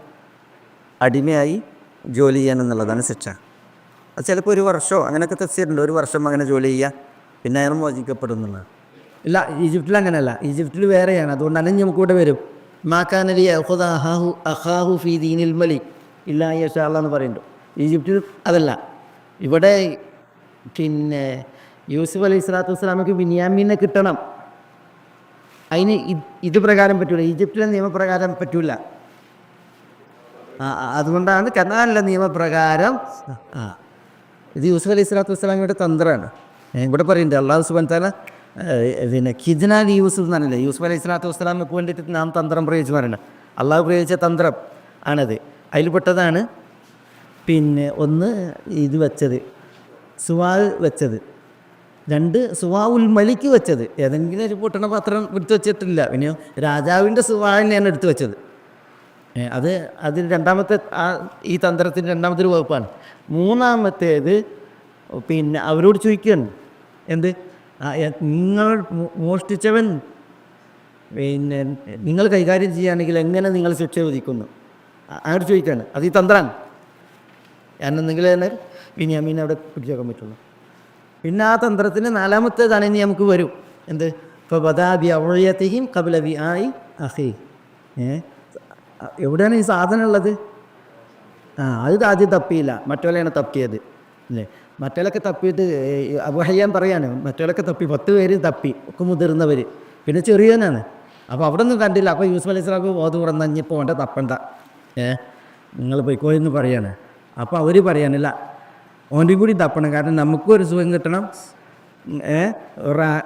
അടിമയായി ജോലി ചെയ്യണം എന്നുള്ളതാണ് ശിക്ഷ. അത് ചിലപ്പോൾ 1 വർഷമോ അങ്ങനെയൊക്കെ തെറ്റിയിട്ടുണ്ട്, 1 വർഷം അങ്ങനെ ജോലി ചെയ്യുക, പിന്നെ അയാൾ മോചിക്കപ്പെടുന്നുള്ളത്. ഇല്ല, ഈജിപ്തിൽ അങ്ങനെയല്ല, ഈജിപ്തിൽ വേറെയാണ്. അതുകൊണ്ടാണ് നമുക്കിവിടെ വരും, മാക്കാനലി അഹാഹു ഫീ ദീനിൽ മലിക് ഇല്ലാ യശാ എന്ന് പറയുന്നുണ്ട്. ഈജിപ്തിൽ അതല്ല. ഇവിടെ പിന്നെ യൂസുഫ് അലൈഹി സ്വലാത്തു വസ്സലാമക്ക് ബിന്യാമീനെ കിട്ടണം. അതിന് ഇത് പ്രകാരം പറ്റൂല, ഈജിപ്തിലെ നിയമപ്രകാരം പറ്റൂല. അതുകൊണ്ടാണ് കനാനിലെ നിയമപ്രകാരം ഇത് യൂസുഫ് അലൈഹി സ്വലാത്തു വസ്സലാമയുടെ തന്ത്രമാണ്. ഇവിടെ പറയുന്നുണ്ട് അള്ളാഹു സുബ്ഹാനഹു വ തആല പിന്നെ ഖിജ്നാൻ യൂസുഫ് എന്നല്ല, യൂസുഫ് അലൈഹി സ്വലാത്തു വസ്സലാമക്ക് വേണ്ടിയിട്ട് നാം തന്ത്രം പ്രയോഗിച്ച് പറയണം. അള്ളാഹു പ്രയോഗിച്ച തന്ത്രം ആണത്. അതിൽപ്പെട്ടതാണ് പിന്നെ 1 ഇത് വെച്ചത്, സുവാൽ വെച്ചത്, 2 സുവാവുൽ മലിക്ക് വെച്ചത്. ഏതെങ്കിലും ഒരു പൊട്ടണ പാത്രം എടുത്ത് വെച്ചിട്ടില്ല, പിന്നെ രാജാവിൻ്റെ സുവാലിനെയാണ് എടുത്ത് വെച്ചത്. അതിൽ രണ്ടാമത്തെ ഈ തന്ത്രത്തിൻ്റെ രണ്ടാമത്തെ ഒരു വകുപ്പാണ്. 3-ാമത്തേത് പിന്നെ അവരോട് ചോദിക്കുകയാണ്, എന്ത്? നിങ്ങൾ മോഷ്ടിച്ചവൻ പിന്നെ നിങ്ങൾ കൈകാര്യം ചെയ്യുകയാണെങ്കിൽ എങ്ങനെ നിങ്ങൾ ശിക്ഷ വിധിക്കുന്നു? അങ്ങോട്ട് ചോദിക്കുകയാണ്. അത് ഈ തന്ത്രമാണ്. ഞാനെന്തെങ്കിലും തന്നെ ബിന്യാമീനെ അവിടെ പിടിച്ചേക്കാൻ പറ്റുള്ളൂ. പിന്നെ ആ തന്ത്രത്തിന് 4-ാമത്തേതാണ് ഇനി നമുക്ക് വരും. എന്ത്? ഇപ്പോൾ ബദാബി അവഴയത്തെയും കബലബി ആയി അഹി. എവിടെയാണ് ഈ സാധനം ഉള്ളത്? അത് ആദ്യം തപ്പിയില്ല, മറ്റോലെയാണ് തപ്പിയത് അല്ലേ? മറ്റോലൊക്കെ തപ്പിയിട്ട് അബുഹയ്യാൻ പറയാണ്, മറ്റോലൊക്കെ തപ്പി 10 പേര് തപ്പി, ഒക്കെ മുതിർന്നവർ, പിന്നെ ചെറിയവനാണ്. അപ്പോൾ അവിടെ ഒന്നും കണ്ടില്ല. അപ്പോൾ യൂസുഫ് അലൈഹി സ്വലാമക്ക് ബോധം തുറന്നപ്പോൾ വേണ്ട, തപ്പണ്ട, നിങ്ങൾ പോയിക്കോയെന്ന് പറയാണ്. അപ്പോൾ അവർ പറയാനില്ല, ഓൻ്റെ കൂടി തപ്പണം, കാരണം നമുക്കും ഒരു സുഖം കിട്ടണം,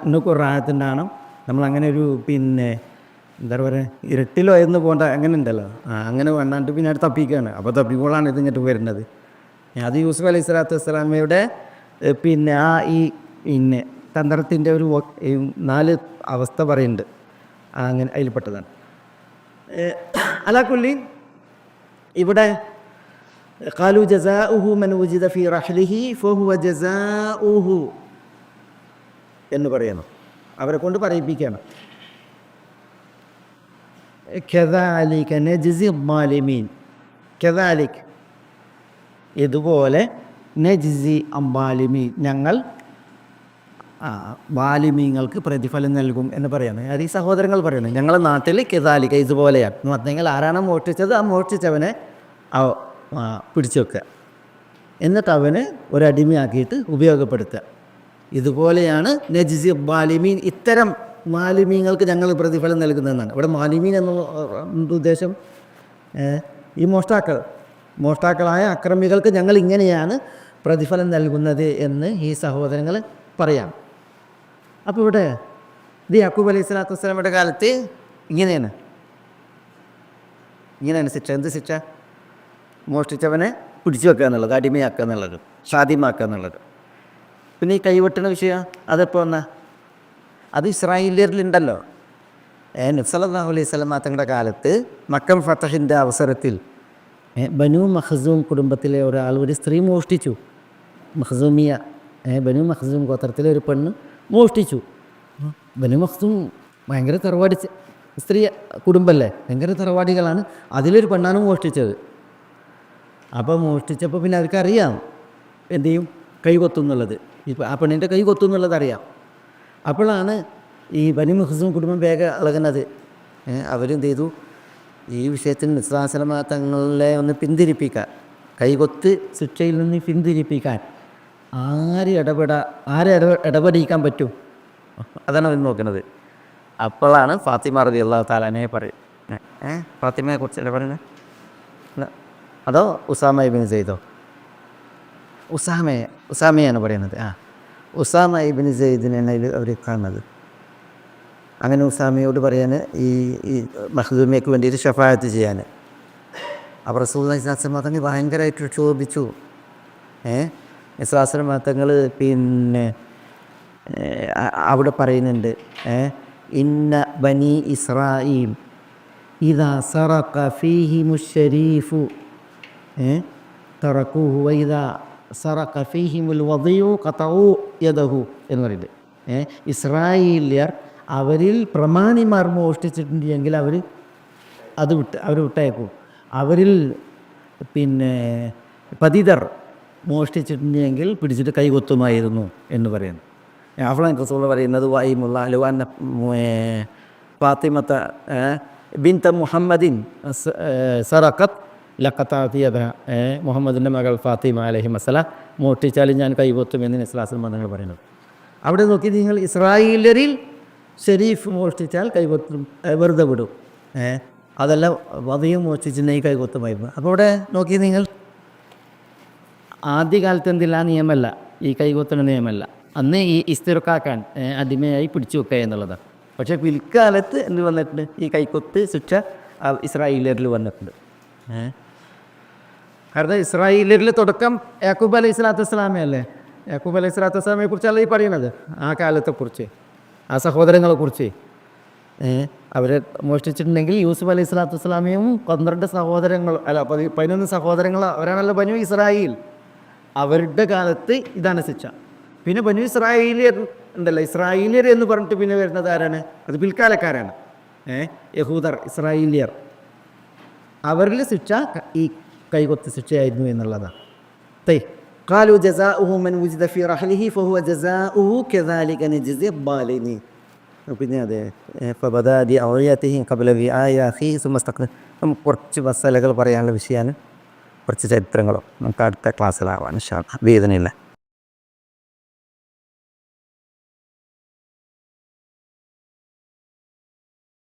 എന്നൊക്കെ ഒരു റാഹത്തുണ്ടാകണം. നമ്മളങ്ങനെ ഒരു പിന്നെ എന്താ പറയുക, ഇരട്ടിലോ എന്ന് പോകേണ്ട അങ്ങനെ ഉണ്ടല്ലോ, അങ്ങനെ വേണ്ടാണ്ട് പിന്നെ അവിടെ തപ്പിക്കുകയാണ്. അപ്പോൾ തപ്പിക്കോളാണ് ഇത് ഇങ്ങോട്ട് വരുന്നത്. അത് യൂസുഫ് അലൈഹി സ്വലാത്തു വസ്സലാമയുടെ പിന്നെ ഈ പിന്നെ തന്ത്രത്തിൻ്റെ ഒരു 4 അവസ്ഥ പറയുന്നുണ്ട്, അങ്ങനെ അതിൽപ്പെട്ടതാണ്. അലാകുല്ലി ഇവിടെ ഖാലു ജസാഉഹു മൻ വുജിദ ഫീ റഹ്ലിഹി ഫഹുവ ജസാഉഹു എന്ന് പറയുന്നു. അവരെ കൊണ്ട് പറയിപ്പിക്കുകയാണ്. കദാലിക നജ്സി അദ്ദാലിമീൻ, കദാലിക് ഇതുപോലെ നജ്സി അദ്ദാലിമീൻ, ഞങ്ങൾ വാലിമീങ്ങൾക്ക് പ്രതിഫലം നൽകും എന്ന് പറയാണ്. അത് ഈ സഹോദരങ്ങൾ പറയുന്നത്. ഞങ്ങളുടെ നാട്ടിൽ കദാലിക ഇതുപോലെയാണ് എന്ന് പറഞ്ഞെങ്കിൽ ആരാണ് മോഷ്ടിച്ചത് ആ മോഷ്ടിച്ചവനെ പിടിച്ചു വെക്കുക. എന്നിട്ട് അവനെ ഒരടിമയാക്കിയിട്ട് ഉപയോഗപ്പെടുത്തുക. ഇതുപോലെയാണ് നജ്സി ബാലിമീൻ, ഇത്തരം മാലിമീങ്ങൾക്ക് ഞങ്ങൾ പ്രതിഫലം നൽകുന്നതെന്നാണ്. ഇവിടെ മാലിമീൻ എന്ന ഉദ്ദേശം ഈ മോഷ്ടാക്കളായ അക്രമികൾക്ക് ഞങ്ങൾ ഇങ്ങനെയാണ് പ്രതിഫലം നൽകുന്നത് എന്ന് ഈ സഹോദരങ്ങൾ പറയാം. അപ്പോൾ ഇവിടെ ഇത് യാക്കൂബ് അലൈഹി സ്വലാത്തു വസ്സലാമയുടെ കാലത്ത് ഇങ്ങനെയാണ് ശിക്ഷ. എന്ത് ശിക്ഷ? മോഷ്ടിച്ചവനെ പിടിച്ചു വെക്കുക എന്നുള്ളത്, അടിമയാക്കുക എന്നുള്ളത്, ഷാദിമാക്കുക എന്നുള്ളത്. പിന്നെ ഈ കൈവെട്ടണ വിഷയം അതെപ്പോൾ വന്നാൽ അത് ഇസ്രായേലിയരിലുണ്ടല്ലോ. നബി സല്ലല്ലാഹു അലൈഹി വസല്ലം തങ്ങളുടെ കാലത്ത് മക്കം ഫതഹിൻ്റെ അവസരത്തിൽ ബനു മഖ്സൂം കുടുംബത്തിലെ ഒരാൾ ഒരു സ്ത്രീ മോഷ്ടിച്ചു. മഖ്സൂമിയ, ബനു മഖ്സൂം ഗോത്രത്തിലെ ഒരു പെണ്ണ് മോഷ്ടിച്ചു. ബനു മഖ്സൂം ഭയങ്കര തറവാടി സ്ത്രീ കുടുംബമല്ലേ, ഭയങ്കര തറവാടികളാണ്. അതിലൊരു പെണ്ണാണ് മോഷ്ടിച്ചത്. അപ്പോൾ മോഷ്ടിച്ചപ്പോൾ പിന്നെ അവർക്കറിയാം എന്ത് ചെയ്യും, കൈ കൊത്തുന്നുള്ളത്. ഇപ്പോൾ ആ പെണ്ണിൻ്റെ കൈ കൊത്തുന്നുള്ളത് അറിയാം. അപ്പോഴാണ് ഈ ബനു മഖ്സൂം കുടുംബം വേഗം ഇളകുന്നത്. അവരെന്ത് ചെയ്തു, ഈ വിഷയത്തിൽ നിസ്സാസനമ തങ്ങളെ ഒന്ന് പിന്തിരിപ്പിക്കാൻ, കൈകൊത്ത് ശിക്ഷയിൽ നിന്ന് പിന്തിരിപ്പിക്കാൻ ആരെ ഇടപെടിക്കാൻ പറ്റും, അതാണ് അവർ നോക്കുന്നത്. അപ്പോഴാണ് ഫാത്തിമ റളിയല്ലാഹു തആല അൻഹയെ പറയും. ഫാത്തിമയെ കുറിച്ചല്ലേ പറയുന്നത്? അതോ ഉസാമ ഇബ്നു സെയ്ദോ? ഉസാമയാണ് പറയുന്നത്. ഉസാമ ഇബ്നു സെയ്ദിനാണ് അതിൽ അവർ കാണുന്നത്. അങ്ങനെ ഉസാമയോട് പറയാൻ ഈ മഖ്ദൂമിയക്ക് വേണ്ടിയിട്ട് ഷഫാഅത്ത് ചെയ്യാൻ. അപ്പോൾ റസൂലുള്ളാഹി സ്വല്ലല്ലാഹു അലൈഹി വസല്ലം തങ്ങൾ ഭയങ്കരമായിട്ട് ക്ഷോഭിച്ചു. ഇസ്ലാം തങ്ങൾ പിന്നെ അവിടെ പറയുന്നുണ്ട്, ഇന്ന ബനി ഇസ്രായീൽ ഇദാ സറഖ ഫീഹിമുശ് ശരീഫു തറക്കൂഹു വഇദാ സറഖ ഫീഹിമുൽ വദിയു ഖതഉ യദഹു എന്ന് പറയുന്നത്. ഇസ്രായേലിയർ അവരിൽ പ്രമാണിമാർ മോഷ്ടിച്ചിട്ടുണ്ടെങ്കിൽ അവർ വിട്ടയക്കും. അവരിൽ പിന്നെ പതിതർ മോഷ്ടിച്ചിട്ടുണ്ടെങ്കിൽ പിടിച്ചിട്ട് കൈകൊത്തുമായിരുന്നു എന്ന് പറയുന്നു. അഫ്ലാൻ റസൂൽ പറയുന്നത് വൈമുള്ള അലുവാൻ ഫാത്തിമത്ത ബിൻത മുഹമ്മദിൻ സറഖത്ത് ലഖത്താത്തിയത, മുഹമ്മദിൻ്റെ മകൾ ഫാത്തിമ അലൈഹി വസല്ലം മോഷ്ടിച്ചാലും ഞാൻ കൈകൊത്തുമെന്ന് ഇസ്ലാം മതങ്ങൾ പറയുന്നത്. അവിടെ നോക്കി നിങ്ങൾ ഇസ്രായേലരിൽ ഷെരീഫ് മോഷ്ടിച്ചാൽ കൈകൊത്തും, വെറുതെ വിടും. അതല്ല വധിയും മോഷ്ടിച്ചിട്ടുണ്ടെങ്കിൽ കൈകൊത്തുമായിരുന്നു. അപ്പോൾ ഇവിടെ നോക്കി നിങ്ങൾ ആദ്യകാലത്ത് എന്തില്ല നിയമമല്ല, ഈ കൈകൊത്തുന്ന നിയമമല്ല. അന്ന് ഈ ഇസ്തിറുക്കാക്കാൻ അടിമയായി പിടിച്ചു വെക്കുക എന്നുള്ളതാണ്. പക്ഷേ പിൽക്കാലത്ത് എന്ത് വന്നിട്ടുണ്ട്, ഈ കൈക്കൊത്ത് ശിക്ഷ ഇസ്രായേലിയരിൽ വന്നിട്ടുണ്ട്. കാരണം ഇസ്രായേലിയരിൽ തുടക്കം യാക്കൂബ് അലൈഹി സ്വലാത്തു വസ്സലാമയല്ലേ. യാക്കൂബ് അലൈഹി സ്വലാത്തു വസ്സലാമയെ കുറിച്ചല്ല ഈ പറയുന്നത്, ആ കാലത്തെക്കുറിച്ച്, ആ സഹോദരങ്ങളെക്കുറിച്ച്. അവരെ മോഷ്ടിച്ചിട്ടുണ്ടെങ്കിൽ യൂസുഫ് അലൈഹി സ്വലാത്തു വസ്സലാമയും 12 സഹോദരങ്ങൾ, അല്ല 11 സഹോദരങ്ങൾ, അവരാണല്ലോ ബനു ഇസ്രായേൽ. അവരുടെ കാലത്ത് ഇതാണ് ശിക്ഷ. പിന്നെ ബനു ഇസ്രായേലിയർ ഉണ്ടല്ലോ, ഇസ്രായേലിയർ എന്ന് പറഞ്ഞിട്ട് പിന്നെ വരുന്നത് ആരാണ്? അത് പിൽക്കാലക്കാരാണ്, യഹൂദർ, ഇസ്രായേലിയർ. അവരിൽ ശിക്ഷ ഈ കൈകൊത്ത് ശിക്ഷയായിരുന്നു എന്നുള്ളതാണ്. ഖാലു ജസാഉഹു മൻ വുജിദ ഫീ റഹ്ലിഹി ഫഹുവ ജസാഉഹു കദാലിക നജ്സി അദ്ദാലിമീൻ. പിന്നെ അതെ ഫബദാദി ഔയാതിഹി ഖബ്ല വിആയ അഖീ സുമസ്തഖ്. കുറച്ച് മസാലകൾ പറയാനുള്ള വിഷയമാണ്, കുറച്ച് ചരിത്രങ്ങളും നമുക്ക് അടുത്ത ക്ലാസ്സിലാവാൻ ഇൻഷാ അല്ലാഹ്. വേദനയില്ല.